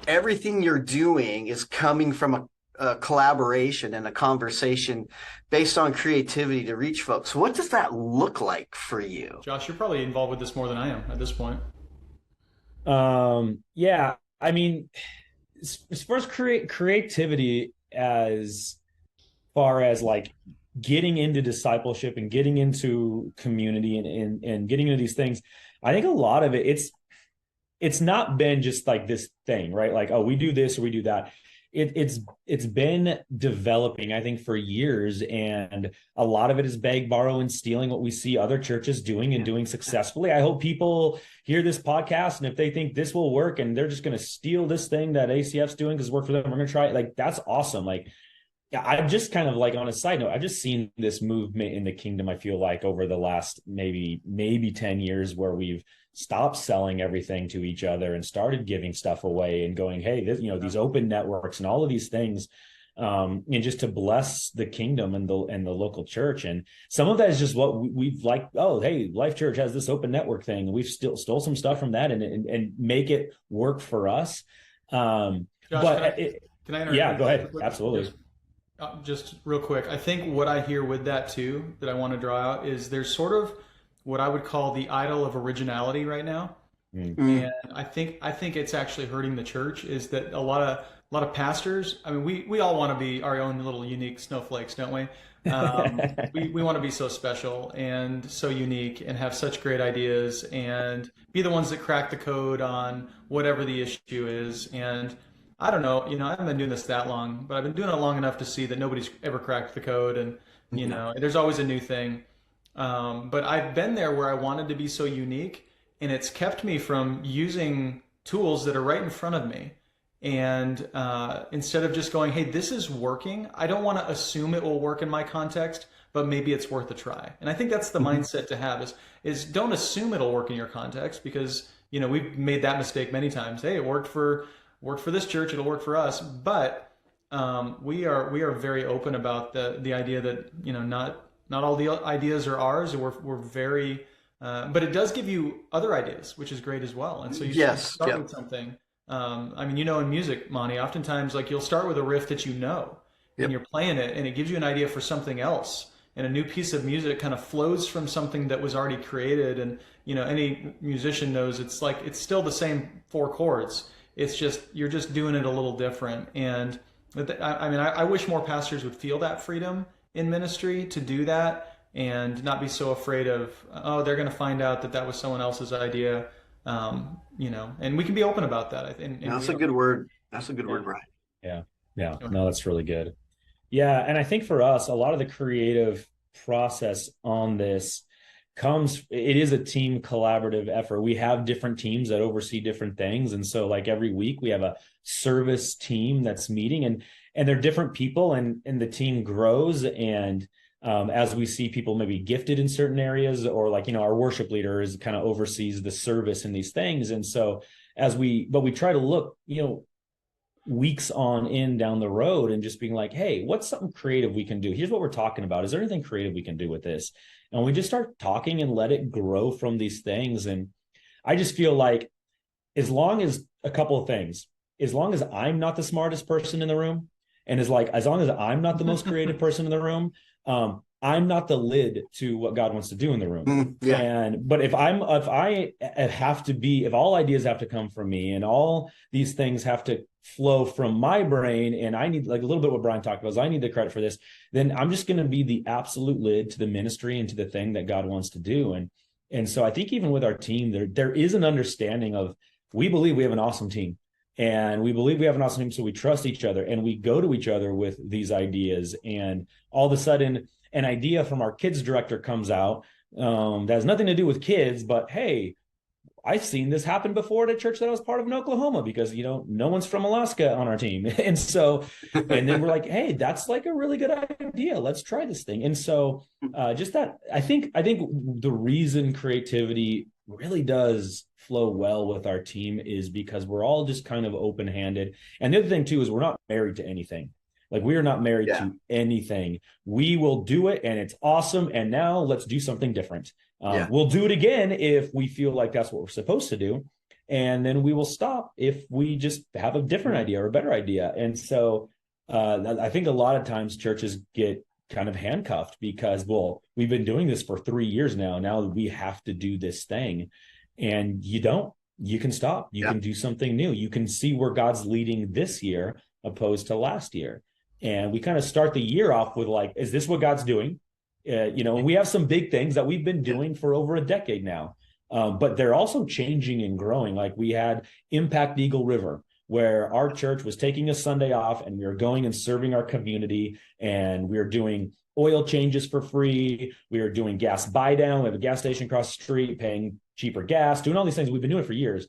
everything you're doing is coming from a collaboration and a conversation based on creativity to reach folks. What does that look like for you? Josh, you're probably involved with this more than I am at this point. Yeah, I mean, as far as creativity, as far as like getting into discipleship and getting into community and getting into these things, I think a lot of it's not been just like this thing, right? Like, oh, we do this or we do that. It's been developing, I think, for years, and a lot of it is beg, borrow, and stealing what we see other churches doing and doing successfully. I hope people hear this podcast, and if they think this will work and they're just going to steal this thing that ACF's doing because it worked for them, we're going to try it. Like, that's awesome. Like, yeah, I've just kind of like, on a side note, I've just seen this movement in the kingdom, I feel like, over the last maybe 10 years, where we've stopped selling everything to each other and started giving stuff away and going, hey, this, these open networks and all of these things, and just to bless the kingdom and the local church. And some of that is just what we've like, oh, hey, Life Church has this open network thing, and we've still stole some stuff from that and make it work for us. Josh, but can I interrupt? Yeah, go ahead. Absolutely. Just real quick, I think what I hear with that too, that I want to draw out, is there's sort of what I would call the idol of originality right now. And I think it's actually hurting the church, is that a lot of pastors, I mean, we all want to be our own little unique snowflakes, don't we? We want to be so special and so unique and have such great ideas and be the ones that crack the code on whatever the issue is. And I don't know, I haven't been doing this that long, but I've been doing it long enough to see that nobody's ever cracked the code, and there's always a new thing. But I've been there where I wanted to be so unique, and it's kept me from using tools that are right in front of me. And instead of just going, hey, this is working, I don't want to assume it will work in my context, but maybe it's worth a try. And I think that's the mindset to have, is don't assume it'll work in your context, because we've made that mistake many times. Hey, it worked for this church, it'll work for us. But we are very open about the idea that not all the ideas are ours. We're very, but it does give you other ideas, which is great as well. And so you start with something. I mean, in music, Monty, oftentimes like you'll start with a riff that and you're playing it, and it gives you an idea for something else. And a new piece of music kind of flows from something that was already created. And any musician knows it's still the same 4 chords. It's just, you're just doing it a little different. And I wish more pastors would feel that freedom in ministry to do that, and not be so afraid of, oh, they're going to find out that was someone else's idea. And we can be open about that. I think that's a good word. That's a good word, Brian. Yeah. No, that's really good. Yeah. And I think for us, a lot of the creative process on this it is a team collaborative effort. We have different teams that oversee different things. And so like every week we have a service team that's meeting, and they're different people, and the team grows. And as we see people maybe gifted in certain areas, or like, our worship leader is kind of oversees the service in these things. And so but we try to look, weeks on in down the road, and just being like, hey, what's something creative we can do? Here's what we're talking about. Is there anything creative we can do with this? And we just start talking and let it grow from these things. And I just feel like, as long as a couple of things, as long as I'm not the smartest person in the room, and as long as I'm not the most creative person in the room, I'm not the lid to what God wants to do in the room. But if all ideas have to come from me, and all these things have to flow from my brain, and I need, like a little bit what Brian talked about, is I need the credit for this, then I'm just going to be the absolute lid to the ministry and to the thing that God wants to do. And so I think even with our team, there is an understanding of, we believe we have an awesome team, and we believe we have an awesome team, so we trust each other and we go to each other with these ideas. And all of a sudden, an idea from our kids director comes out that has nothing to do with kids, but hey, I've seen this happen before at a church that I was part of in Oklahoma, because, no one's from Alaska on our team. And so, and then we're like, hey, that's like a really good idea. Let's try this thing. And so just that, I think the reason creativity really does flow well with our team is because we're all just kind of open-handed. And the other thing too, is we're not married to anything. Like, we are not married to anything. We will do it and it's awesome. And now let's do something different. We'll do it again if we feel like that's what we're supposed to do. And then we will stop if we just have a different idea or a better idea. And so I think a lot of times churches get kind of handcuffed because, well, we've been doing this for 3 years now. Now we have to do this thing. And you don't. You can stop. You can do something new. You can see where God's leading this year opposed to last year. And we kind of start the year off with like, is this what God's doing? And we have some big things that we've been doing for over a decade now, but they're also changing and growing. Like, we had Impact Eagle River, where our church was taking a Sunday off and we were going and serving our community, and we were doing oil changes for free. We were doing gas buy down. We have a gas station across the street, paying cheaper gas, doing all these things. We've been doing it for years.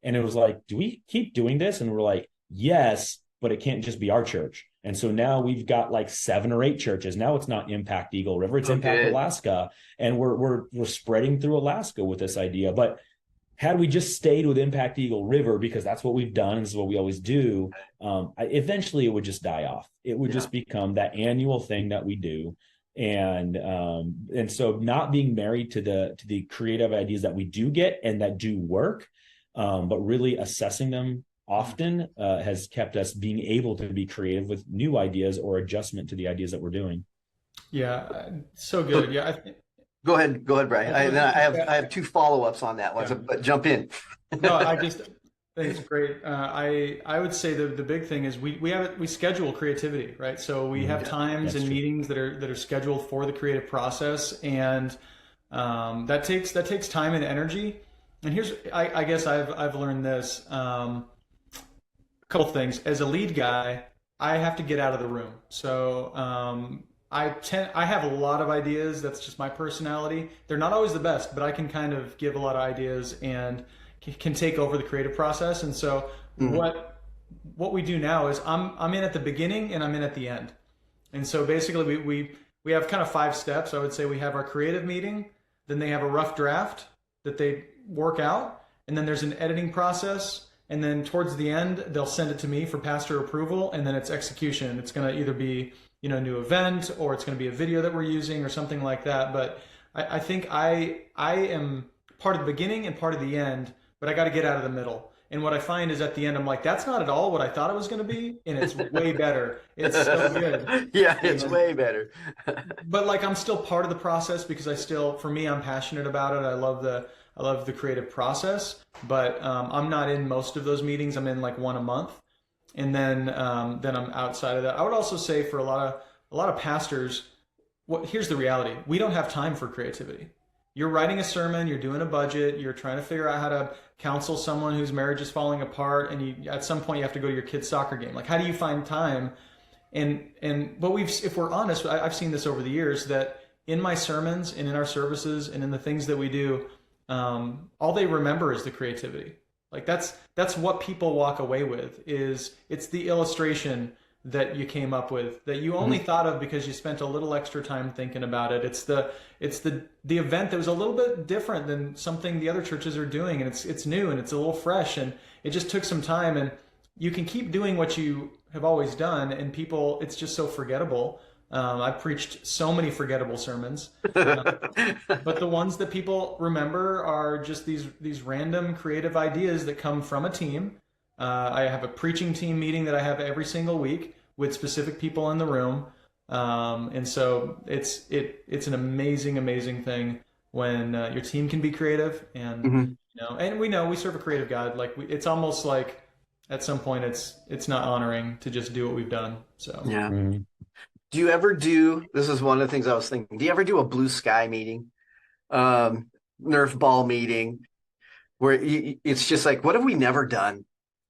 And it was like, do we keep doing this? And we're like, yes, but it can't just be our church. And so now we've got like 7 or 8 churches. Now it's not Impact Eagle River, it's Impact Alaska. And we're spreading through Alaska with this idea. But had we just stayed with Impact Eagle River, because that's what we've done, and this is what we always do, eventually it would just die off. It would just become that annual thing that we do. And so not being married to the creative ideas that we do get and that do work, but really assessing them often has kept us being able to be creative with new ideas or adjustment to the ideas that we're doing. Yeah, so good. Yeah. Go ahead, Brian. I have 2 follow-ups on that one, but jump in. No, I just think it's great. I would say the big thing is we schedule creativity, right? So we have times and meetings that are scheduled for the creative process, and that takes time and energy. And here's, I guess I've learned this. Couple things. As a lead guy, I have to get out of the room. So I have a lot of ideas. That's just my personality. They're not always the best, but I can kind of give a lot of ideas and can take over the creative process. And so what we do now is I'm in at the beginning and I'm in at the end. And so basically we have kind of 5 steps. I would say we have our creative meeting, then they have a rough draft that they work out, and then there's an editing process. And then towards the end, they'll send it to me for pastor approval, and then it's execution. It's going to either be, a new event, or it's going to be a video that we're using or something like that. But I think I am part of the beginning and part of the end, but I got to get out of the middle. And what I find is at the end, I'm like, that's not at all what I thought it was going to be. And it's way better. It's so good. Yeah, it's way better. But like, I'm still part of the process because for me, I'm passionate about it. I love the creative process, but I'm not in most of those meetings. I'm in like 1 a month, and then I'm outside of that. I would also say for a lot of pastors, here's the reality: we don't have time for creativity. You're writing a sermon, you're doing a budget, you're trying to figure out how to counsel someone whose marriage is falling apart, and at some point you have to go to your kid's soccer game. Like, how do you find time? But if we're honest, I've seen this over the years, that in my sermons and in our services and in the things that we do, all they remember is the creativity. Like, that's what people walk away with, it's the illustration that you came up with, that you only thought of because you spent a little extra time thinking about it. It's the event that was a little bit different than something the other churches are doing, and it's new and it's a little fresh, and it just took some time. And you can keep doing what you have always done, and it's just so forgettable. I've preached so many forgettable sermons, but the ones that people remember are just these random creative ideas that come from a team. I have a preaching team meeting that I have every single week with specific people in the room, and so it's an amazing thing when your team can be creative, and and we serve a creative God. Like, it's almost like at some point it's not honoring to just do what we've done. So yeah. Do you ever this is one of the things I was thinking, do you ever do a blue sky meeting, Nerf ball meeting, where it's just like, what have we never done?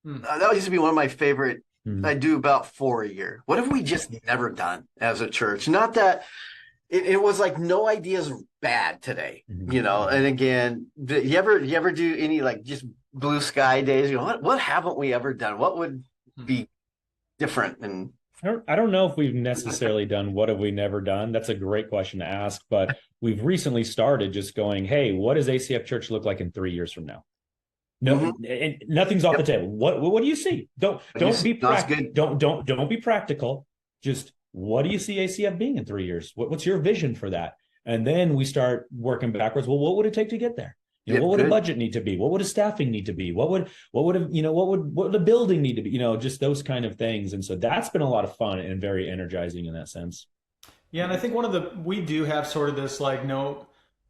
That used to be one of my favorite. Mhm. I do about 4 a year. What have we just never done as a church? Not that it was like no ideas bad today, Mhm. And again, you ever do any like just blue sky days? What haven't we ever done? What would be different? And I don't know if we've necessarily done what have we never done. That's a great question to ask, but we've recently started just going, hey, what does ACF Church look like in 3 years from now? No, Mhm. and nothing's off the table. What do you see? Don't be That's practical. good. Don't be practical. Just what do you see ACF being in 3 years? What's your vision for that? And then we start working backwards. Well, what would it take to get there? Yep, What would a good. budget need to be? What would a staffing need to be? What would a building need to be? Just those kind of things. And so that's been a lot of fun and very energizing in that sense. Yeah, and I think we do have sort of this like no,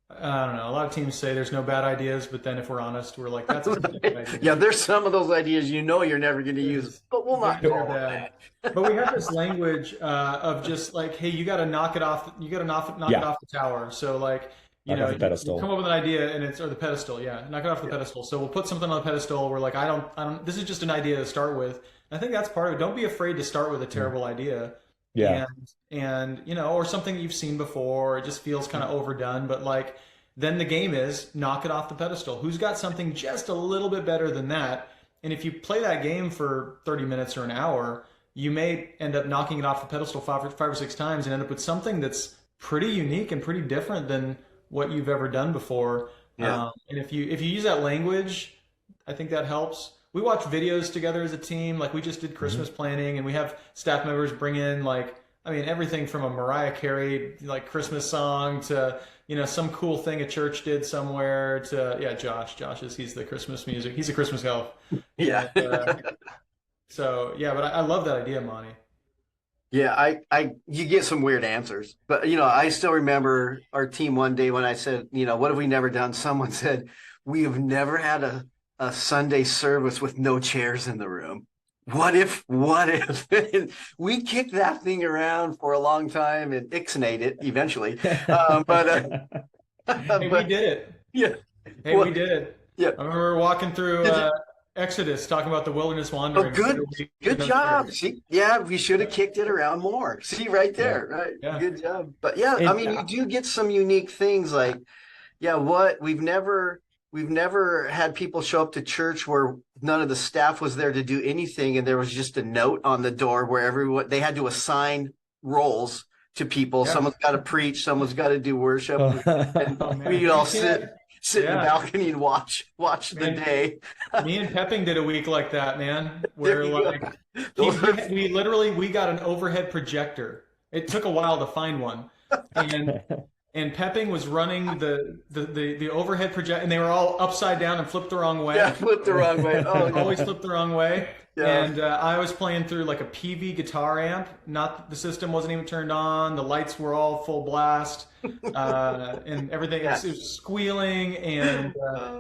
I don't know. A lot of teams say there's no bad ideas, but then if we're honest, we're like that's a stupid idea. Yeah, there's some of those ideas you're never going to use, but we'll not go They're on bad. that. But we have this language of just like, hey, you got to knock it off. You got to knock it off the tower. So like, Knock off the pedestal. you come up with an idea and or the pedestal. Yeah, knock it off the pedestal. So we'll put something on the pedestal. We're like, I don't. This is just an idea to start with. And I think that's part of it. Don't be afraid to start with a terrible idea. Yeah. And or something you've seen before. It just feels kind of overdone. But like, then the game is knock it off the pedestal. Who's got something just a little bit better than that? And if you play that game for 30 minutes or an hour, you may end up knocking it off the pedestal five or six times and end up with something that's pretty unique and pretty different than what you've ever done before. Yeah. And if you use that language, I think that helps. We watch videos together as a team. Like we just did Christmas planning, and we have staff members bring in everything from a Mariah Carey like Christmas song to some cool thing a church did somewhere to he's the Christmas music. He's a Christmas elf. Yeah. But I love that idea, Monty. Yeah, you get some weird answers, but I still remember our team one day when I said, what have we never done? Someone said, we have never had a Sunday service with no chairs in the room. What if? And we kicked that thing around for a long time and ixnayed it eventually. But we did it. Yeah. We did it. Yeah. I remember walking through Exodus, talking about the wilderness wandering. Good job. See, yeah, we should have kicked it around more. See, right there, right? Yeah. Good job. But yeah, you do get some unique things like, we've never had people show up to church where none of the staff was there to do anything, and there was just a note on the door where they had to assign roles to people. Yeah. Someone's got to preach, someone's got to do worship, and we'd all sit in the balcony and watch the day. Me and Pepping did a week like that, man. Where we got an overhead projector. It took a while to find one, and Pepping was running the overhead projector, and they were all upside down and flipped the wrong way. Yeah, flipped the wrong way. Oh, always flipped the wrong way. Yeah. And I was playing through like a PV guitar amp. The system wasn't even turned on. The lights were all full blast, and everything. It was squealing, and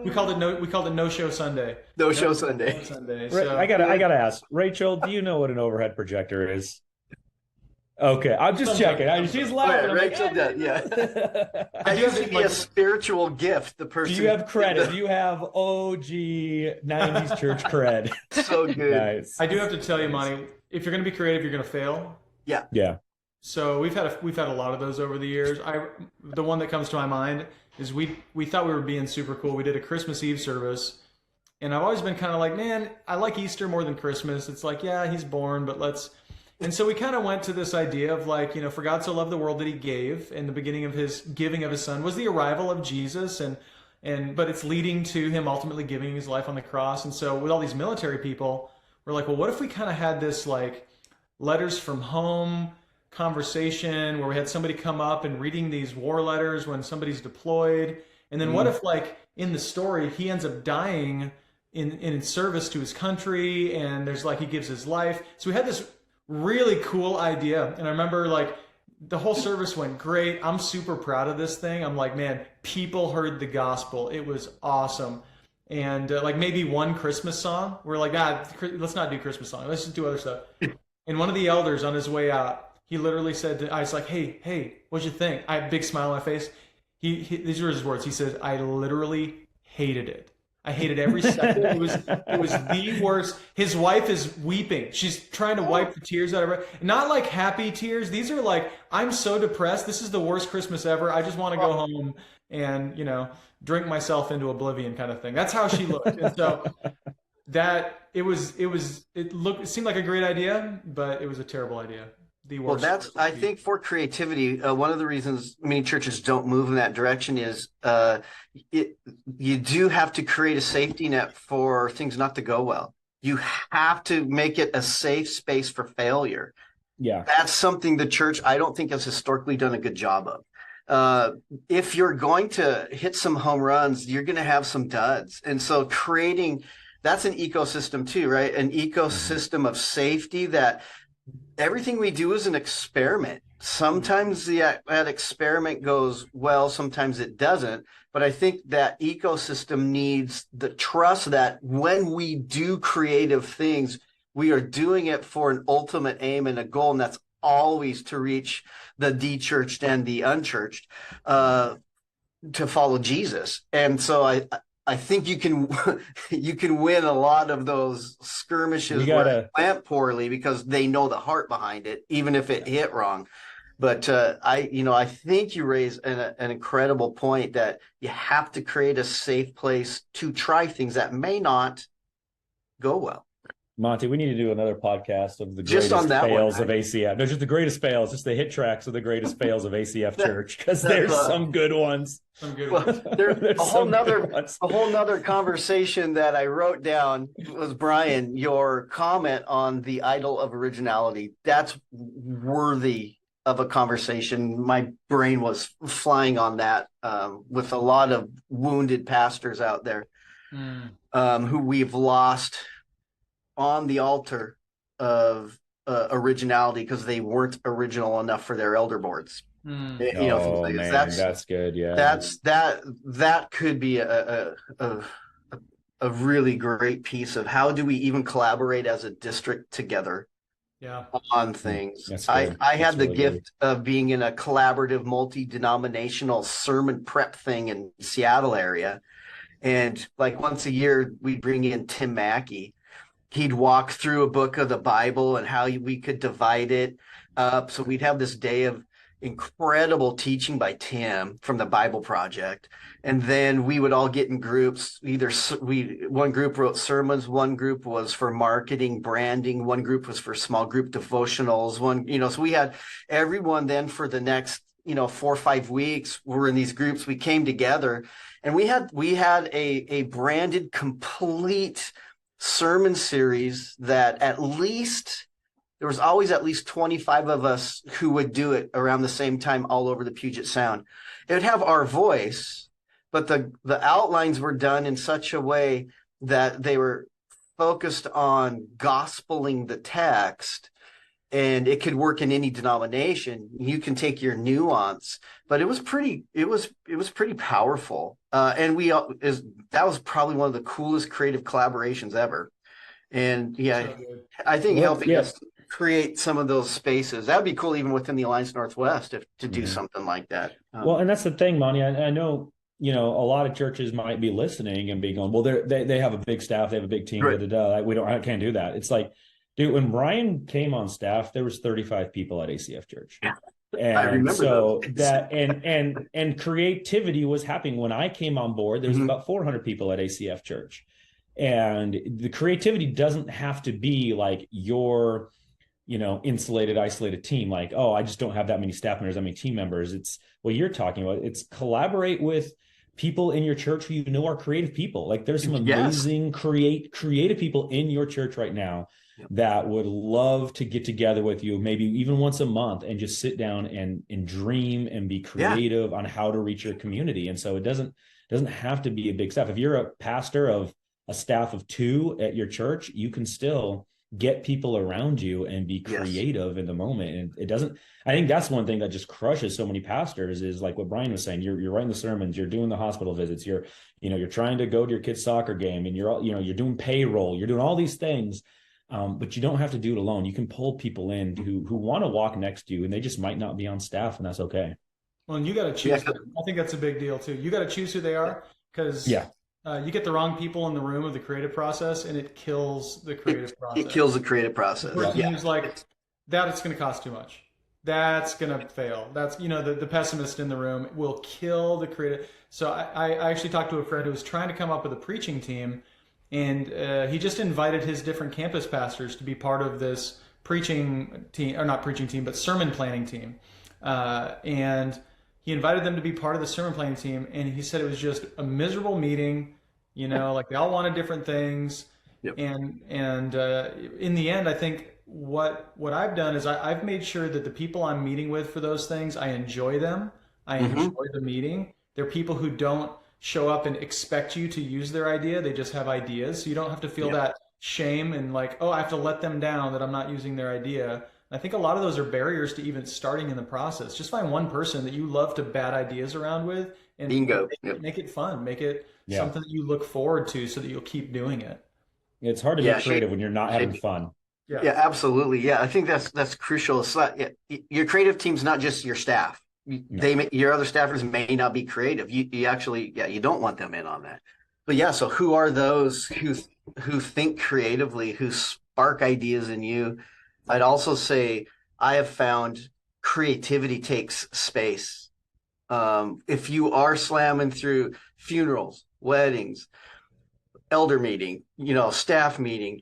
we called it No Show Sunday. No Show Sunday. So, I gotta ask, Rachel, do you know what an overhead projector is? Okay, I'm just checking. She's laughing. Rachel does, yeah. That used to be a spiritual gift. The person. Do you have credit? Do you have OG 90s church cred? So good. Nice. I do have to tell you, Monty, if you're going to be creative, you're going to fail. Yeah. Yeah. So we've had a lot of those over the years. The one that comes to my mind is we thought we were being super cool. We did a Christmas Eve service, and I've always been kind of like, man, I like Easter more than Christmas. It's like, yeah, he's born, but let's. And so we kind of went to this idea of like, for God so loved the world that he gave, and the beginning of his giving of his son was the arrival of Jesus, but it's leading to him ultimately giving his life on the cross. And so with all these military people, we're like, well, what if we kind of had this like letters from home conversation where we had somebody come up and reading these war letters when somebody's deployed. And then what if like in the story, he ends up dying in service to his country, and there's like, he gives his life. So we had this really cool idea. And I remember like the whole service went great. I'm super proud of this thing. I'm like, man, people heard the gospel. It was awesome. And like maybe one Christmas song. We're like, let's not do Christmas song. Let's just do other stuff. And one of the elders on his way out, he literally said I was like, hey, what'd you think? I had a big smile on my face. These were his words. He said, I literally hated it. I hated every second. It was the worst. His wife is weeping. She's trying to wipe the tears out of her. Not like happy tears. These are like, I'm so depressed. This is the worst Christmas ever. I just want to go home and, drink myself into oblivion kind of thing. That's how she looked. And so it seemed like a great idea, but it was a terrible idea. The Well, worst. I think for creativity, one of the reasons many churches don't move in that direction is you do have to create a safety net for things not to go well. You have to make it a safe space for failure. Yeah. That's something the church, I don't think, has historically done a good job of. If you're going to hit some home runs, you're going to have some duds. And so that's an ecosystem too, right? An ecosystem of safety that everything we do is an experiment. Sometimes that experiment goes well, sometimes it doesn't. But I think that ecosystem needs the trust that when we do creative things, we are doing it for an ultimate aim and a goal, and that's always to reach the de-churched and the unchurched, to follow Jesus. And so I think you can win a lot of those skirmishes where it went poorly because they know the heart behind it, even if it hit wrong. But I think you raise an incredible point that you have to create a safe place to try things that may not go well. Monty, we need to do another podcast of the Just greatest on that fails one, of ACF. No, just the greatest fails, just the hit tracks of the greatest fails of ACF Church, because there's some good ones. Some good ones. There's a whole nother conversation that I wrote down was, Brian, your comment on the idol of originality. That's worthy of a conversation. My brain was flying on that, with a lot of wounded pastors out there, who we've lost on the altar of originality because they weren't original enough for their elder boards. That's good. Yeah, that could be a really great piece of how do we even collaborate as a district together on things. I had the gift of being in a collaborative multi-denominational sermon prep thing in Seattle area, and like once a year we bring in Tim Mackey. He'd walk through a book of the Bible and how we could divide it up. So we'd have this day of incredible teaching by Tim from the Bible Project. And then we would all get in groups. One group wrote sermons, one group was for marketing, branding, one group was for small group devotionals, so we had everyone then for the next, 4 or 5 weeks, we're in these groups. We came together and we had a branded complete sermon series that there was always at least 25 of us who would do it around the same time all over the Puget Sound. It would have our voice, but the outlines were done in such a way that they were focused on gospeling the text, and it could work in any denomination. You can take your nuance, but it was pretty powerful. And that was probably one of the coolest creative collaborations ever. And I think helping us create some of those spaces, that'd be cool even within the Alliance Northwest to do something like that. Well, and that's the thing, Monty. I know, a lot of churches might be listening and be going, well, they have a big staff, they have a big team. Right. I can't do that. It's like, dude, when Brian came on staff, there was 35 people at ACF Church. Yeah. And I remember so those. that and creativity was happening. When I came on board, there was about 400 people at ACF Church. And the creativity doesn't have to be like your, insulated, isolated team. Like, oh, I just don't have that many staff members, that many team members. It's what you're talking about. It's collaborate with people in your church who are creative people. Like there's some amazing creative people in your church right now that would love to get together with you, maybe even once a month, and just sit down and dream and be creative on how to reach your community. And so it doesn't have to be a big staff. If you're a pastor of a staff of 2 at your church, you can still get people around you and be creative in the moment. And it doesn't, I think that's one thing that just crushes so many pastors is like what Brian was saying, you're writing the sermons, you're doing the hospital visits, you're trying to go to your kid's soccer game, and you're doing payroll, you're doing all these things. But you don't have to do it alone. You can pull people in who want to walk next to you, and they just might not be on staff, and that's okay. Well, and you got to choose them. I think that's a big deal too. You got to choose who they are, because You get the wrong people in the room of the creative process, and it kills the creative process. It kills the creative process. The person who's like, that it's going to cost too much. That's going to fail. That's, the pessimist in the room will kill the creative. So I actually talked to a friend who was trying to come up with a preaching team, and he just invited his different campus pastors to be part of this preaching team, or not preaching team, but sermon planning team. And he invited them to be part of the sermon planning team, and he said it was just a miserable meeting. Like they all wanted different things. Yep. And in the end, I think what I've done is I've made sure that the people I'm meeting with for those things, I enjoy them. I enjoy the meeting. They're people who don't show up and expect you to use their idea. They just have ideas. So you don't have to feel that shame and like, oh, I have to let them down that I'm not using their idea. I think a lot of those are barriers to even starting in the process. Just find one person that you love to bat ideas around with, and bingo. Make it fun. Make it something that you look forward to so that you'll keep doing it. It's hard to be creative when you're not having fun. Yeah, absolutely. Yeah, I think that's crucial. It's not, your creative team's not just your staff. Your other staffers may not be creative. You actually, you don't want them in on that. But yeah, so who are those who think creatively, who spark ideas in you? I'd also say I have found creativity takes space. If you are slamming through funerals, weddings, elder meeting, staff meeting,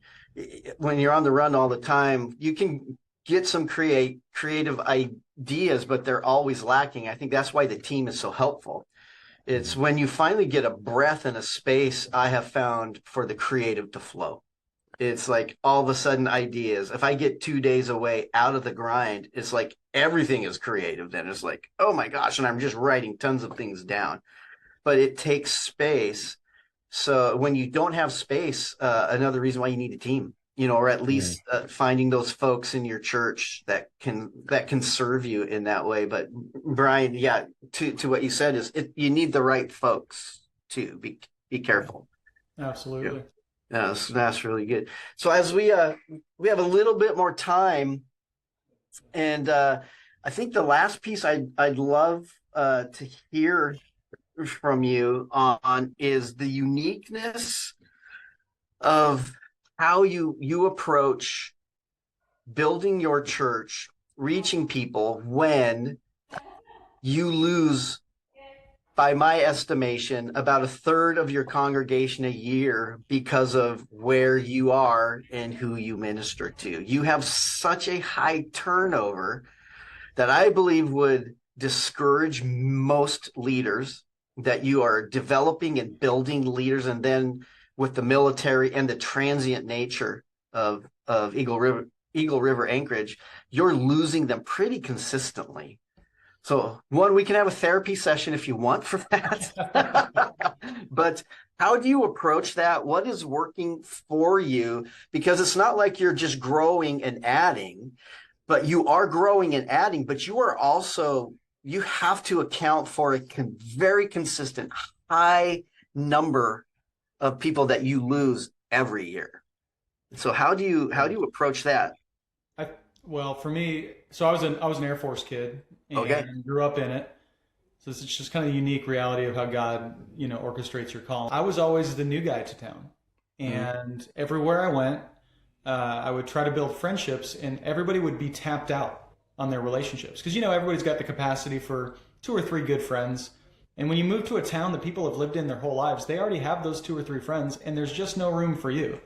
when you're on the run all the time, you can get some creative ideas, but they're always lacking. I think that's why the team is so helpful. It's when you finally get a breath and a space, I have found, for the creative to flow. It's like all of a sudden ideas. If I get 2 days away out of the grind, it's like everything is creative. Then it's like, oh my gosh, and I'm just writing tons of things down. But it takes space. So when you don't have space, another reason why you need a team, or at least finding those folks in your church that can serve you in that way. But Brian, to what you said is you need the right folks too. Be careful. Absolutely. Yeah, that's really good. So as we have a little bit more time, and I think the last piece I'd love to hear from you on is the uniqueness of how you approach building your church, reaching people when you lose, by my estimation, about a third of your congregation a year because of where you are and who you minister to. You have such a high turnover that I believe would discourage most leaders, that you are developing and building leaders, and then with the military and the transient nature of Eagle River Anchorage, you're losing them pretty consistently. So one, we can have a therapy session if you want for that. But how do you approach that? What is working for you? Because it's not like you're just growing and adding, but you are growing and adding, but you have to account for a very consistent high number of people that you lose every year. So how do you approach that? Well, for me, so I was an Air Force kid and grew up in it. So it's just kind of the unique reality of how God, orchestrates your call. I was always the new guy to town, and everywhere I went, I would try to build friendships, and everybody would be tapped out on their relationships. Because, everybody's got the capacity for 2 or 3 good friends. And when you move to a town that people have lived in their whole lives, they already have those 2 or 3 friends, and there's just no room for you.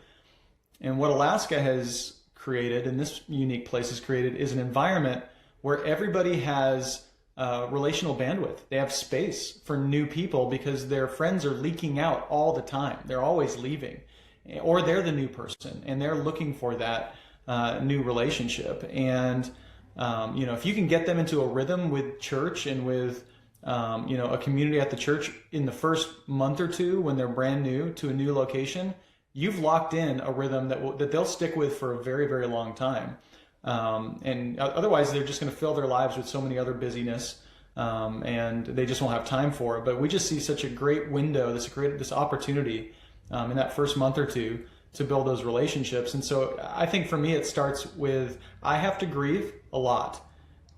And what Alaska has created, and this unique place has created, is an environment where everybody has relational bandwidth. They have space for new people because their friends are leaking out all the time. They're always leaving, or they're the new person, and they're looking for that new relationship. And if you can get them into a rhythm with church and with a community at the church in the first month or 2 when they're brand new to a new location, you've locked in a rhythm that they'll stick with for a very, very long time. And otherwise, they're just going to fill their lives with so many other busyness, and they just won't have time for it. But we just see such a great window, this opportunity in that first month or 2 to build those relationships. And so I think for me, it starts with, I have to grieve a lot.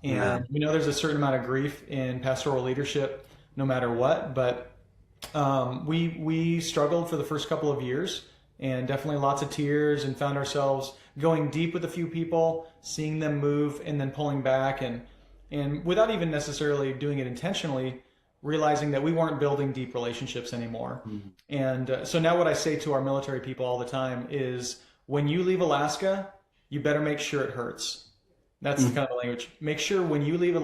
And there's a certain amount of grief in pastoral leadership, no matter what. But We struggled for the first couple of years, and definitely lots of tears, and found ourselves going deep with a few people, seeing them move, and then pulling back, and without even necessarily doing it intentionally, realizing that we weren't building deep relationships anymore. And so now what I say to our military people all the time is, when you leave Alaska, you better make sure it hurts. That's the kind of language. Make sure when you leave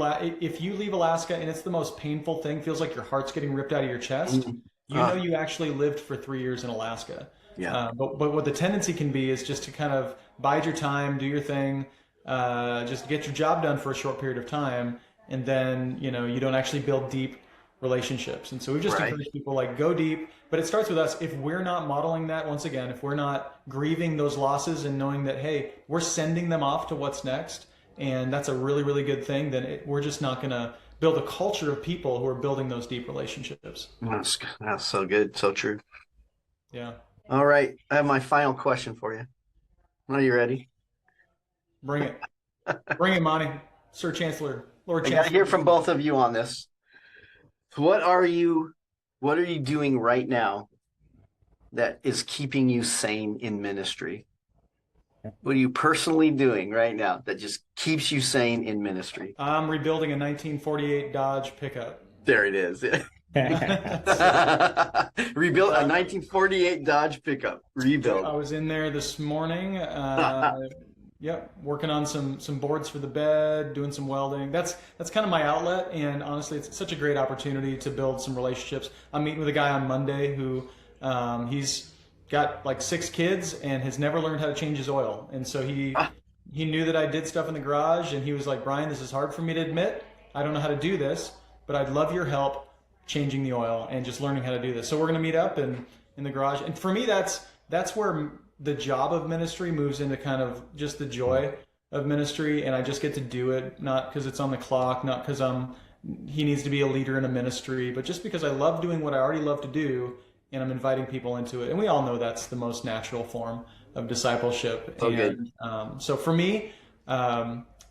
if you leave Alaska and it's the most painful thing, feels like your heart's getting ripped out of your chest, you know you actually lived for 3 years in Alaska. Yeah. But what the tendency can be is just to kind of bide your time, do your thing, just get your job done for a short period of time, and then you don't actually build deep relationships. And so we just encourage people, like, go deep, but it starts with us. If we're not modeling that, once again, if we're not grieving those losses and knowing that, hey, we're sending them off to what's next, and that's a really, really good thing, then we're just not going to build a culture of people who are building those deep relationships. That's so good. So true. Yeah. All right. I have my final question for you. Are you ready? Bring it. Bring it, Monty. Sir Chancellor, Lord I Chancellor. got to hear from both of you on this. What are you doing right now that is keeping you sane in ministry? What are you personally doing right now that just keeps you sane in ministry? I'm rebuilding a 1948 Dodge pickup. There it is. Rebuilt a 1948 Dodge pickup. Rebuild. I was in there this morning. Yep, working on some boards for the bed, doing some welding. That's kind of my outlet, and honestly, it's such a great opportunity to build some relationships. I'm meeting with a guy on Monday who he's got like 6 kids and has never learned how to change his oil, and so he knew that I did stuff in the garage, and he was like, Brian, this is hard for me to admit. I don't know how to do this, but I'd love your help changing the oil and just learning how to do this. So we're going to meet up in the garage, and for me, that's where the job of ministry moves into kind of just the joy of ministry, and I just get to do it, not because it's on the clock, not because he needs to be a leader in a ministry, but just because I love doing what I already love to do, and I'm inviting people into it. And we all know that's the most natural form of discipleship. So for me,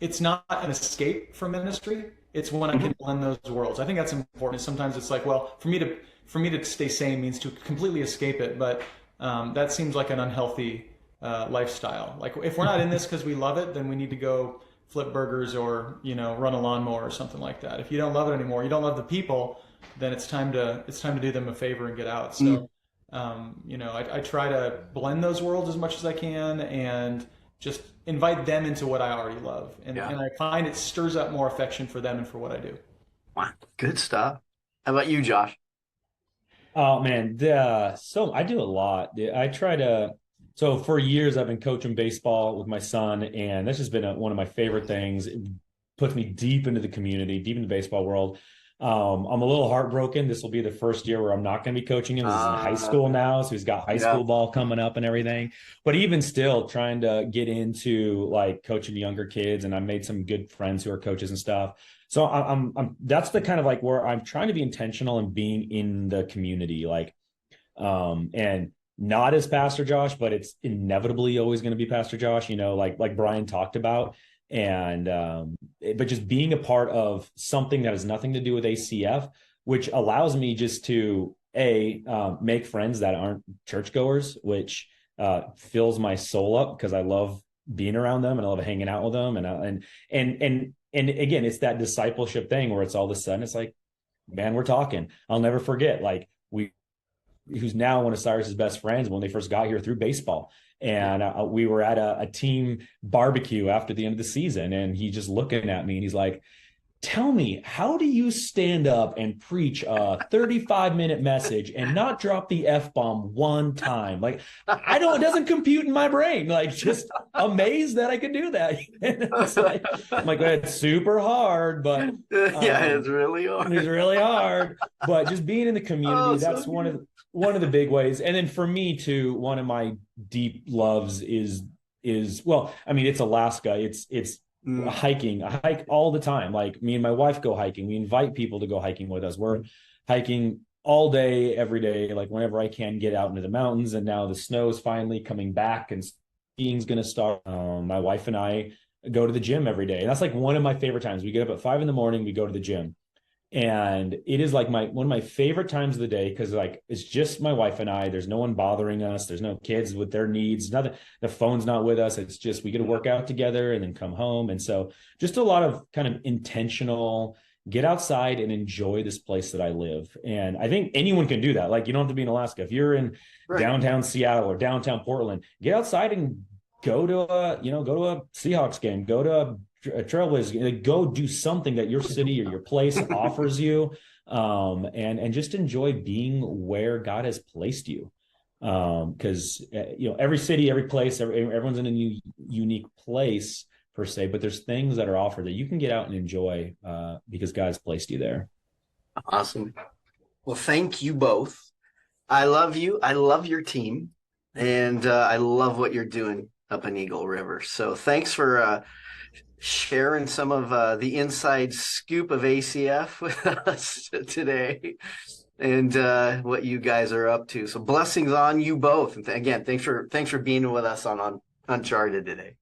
it's not an escape from ministry. It's when I can blend those worlds. I think that's important. Sometimes it's like, well, for me to stay sane means to completely escape it, but that seems like an unhealthy lifestyle. Like, if we're not in this because we love it, then we need to go flip burgers or run a lawnmower or something like that. If you don't love it anymore, you don't love the people, then it's time to do them a favor and get out. So I try to blend those worlds as much as I can and just invite them into what I already love, and I find it stirs up more affection for them and for what I do. Wow, good stuff. How about you, Josh? Oh man, so I do a lot. I try to. So for years, I've been coaching baseball with my son, and that's just been one of my favorite things. It puts me deep into the community, deep into the baseball world. I'm a little heartbroken. This will be the first year where I'm not going to be coaching him. He's in high school now, so he's got high school ball coming up and everything. But even still, trying to get into like coaching younger kids, and I made some good friends who are coaches and stuff. So I'm that's the kind of like where I'm trying to be intentional and being in the community, like, and not as Pastor Josh, but it's inevitably always going to be Pastor Josh, like Brian talked about. And but just being a part of something that has nothing to do with ACF, which allows me just to make friends that aren't churchgoers, which fills my soul up because I love being around them and I love hanging out with them, and again, it's that discipleship thing where it's all of a sudden it's like, man, we're talking. I'll never forget, like, who's now one of Cyrus's best friends when they first got here through baseball. And we were at a team barbecue after the end of the season, and he just looking at me and he's like, tell me, how do you stand up and preach a 35-minute message and not drop the F-bomb one time? Like, it doesn't compute in my brain. Like, just amazed that I could do that. I'm like, well, it's super hard, but it's really hard. It's really hard. But just being in the community, that's one of the big ways. And then for me too, one of my deep loves is well, I mean, it's Alaska. It's hiking. I hike all the time. Like, me and my wife go hiking. We invite people to go hiking with us. We're hiking all day, every day, like whenever I can get out into the mountains. And now the snow is finally coming back and skiing's going to start. My wife and I go to the gym every day. And that's like one of my favorite times. We get up at 5 a.m. We go to the gym. And it is like one of my favorite times of the day, because like it's just my wife and I. There's no one bothering us. There's no kids with their needs. Nothing. The phone's not with us. It's just we get to work out together and then come home. And so just a lot of kind of intentional get outside and enjoy this place that I live. And I think anyone can do that. Like, you don't have to be in Alaska. If you're in downtown Seattle or downtown Portland, get outside and go to a Seahawks game, go to a Trailblazers, go do something that your city or your place offers you, and just enjoy being where God has placed you. Because every city, every place, everyone's in a new, unique place per se, but there's things that are offered that you can get out and enjoy because God's placed you there. Awesome. Well, thank you both. I love you. I love your team, and I love what you're doing up in Eagle River. So thanks for sharing some of the inside scoop of ACF with us today, and what you guys are up to. So blessings on you both. And again, thanks for being with us on Uncharted today.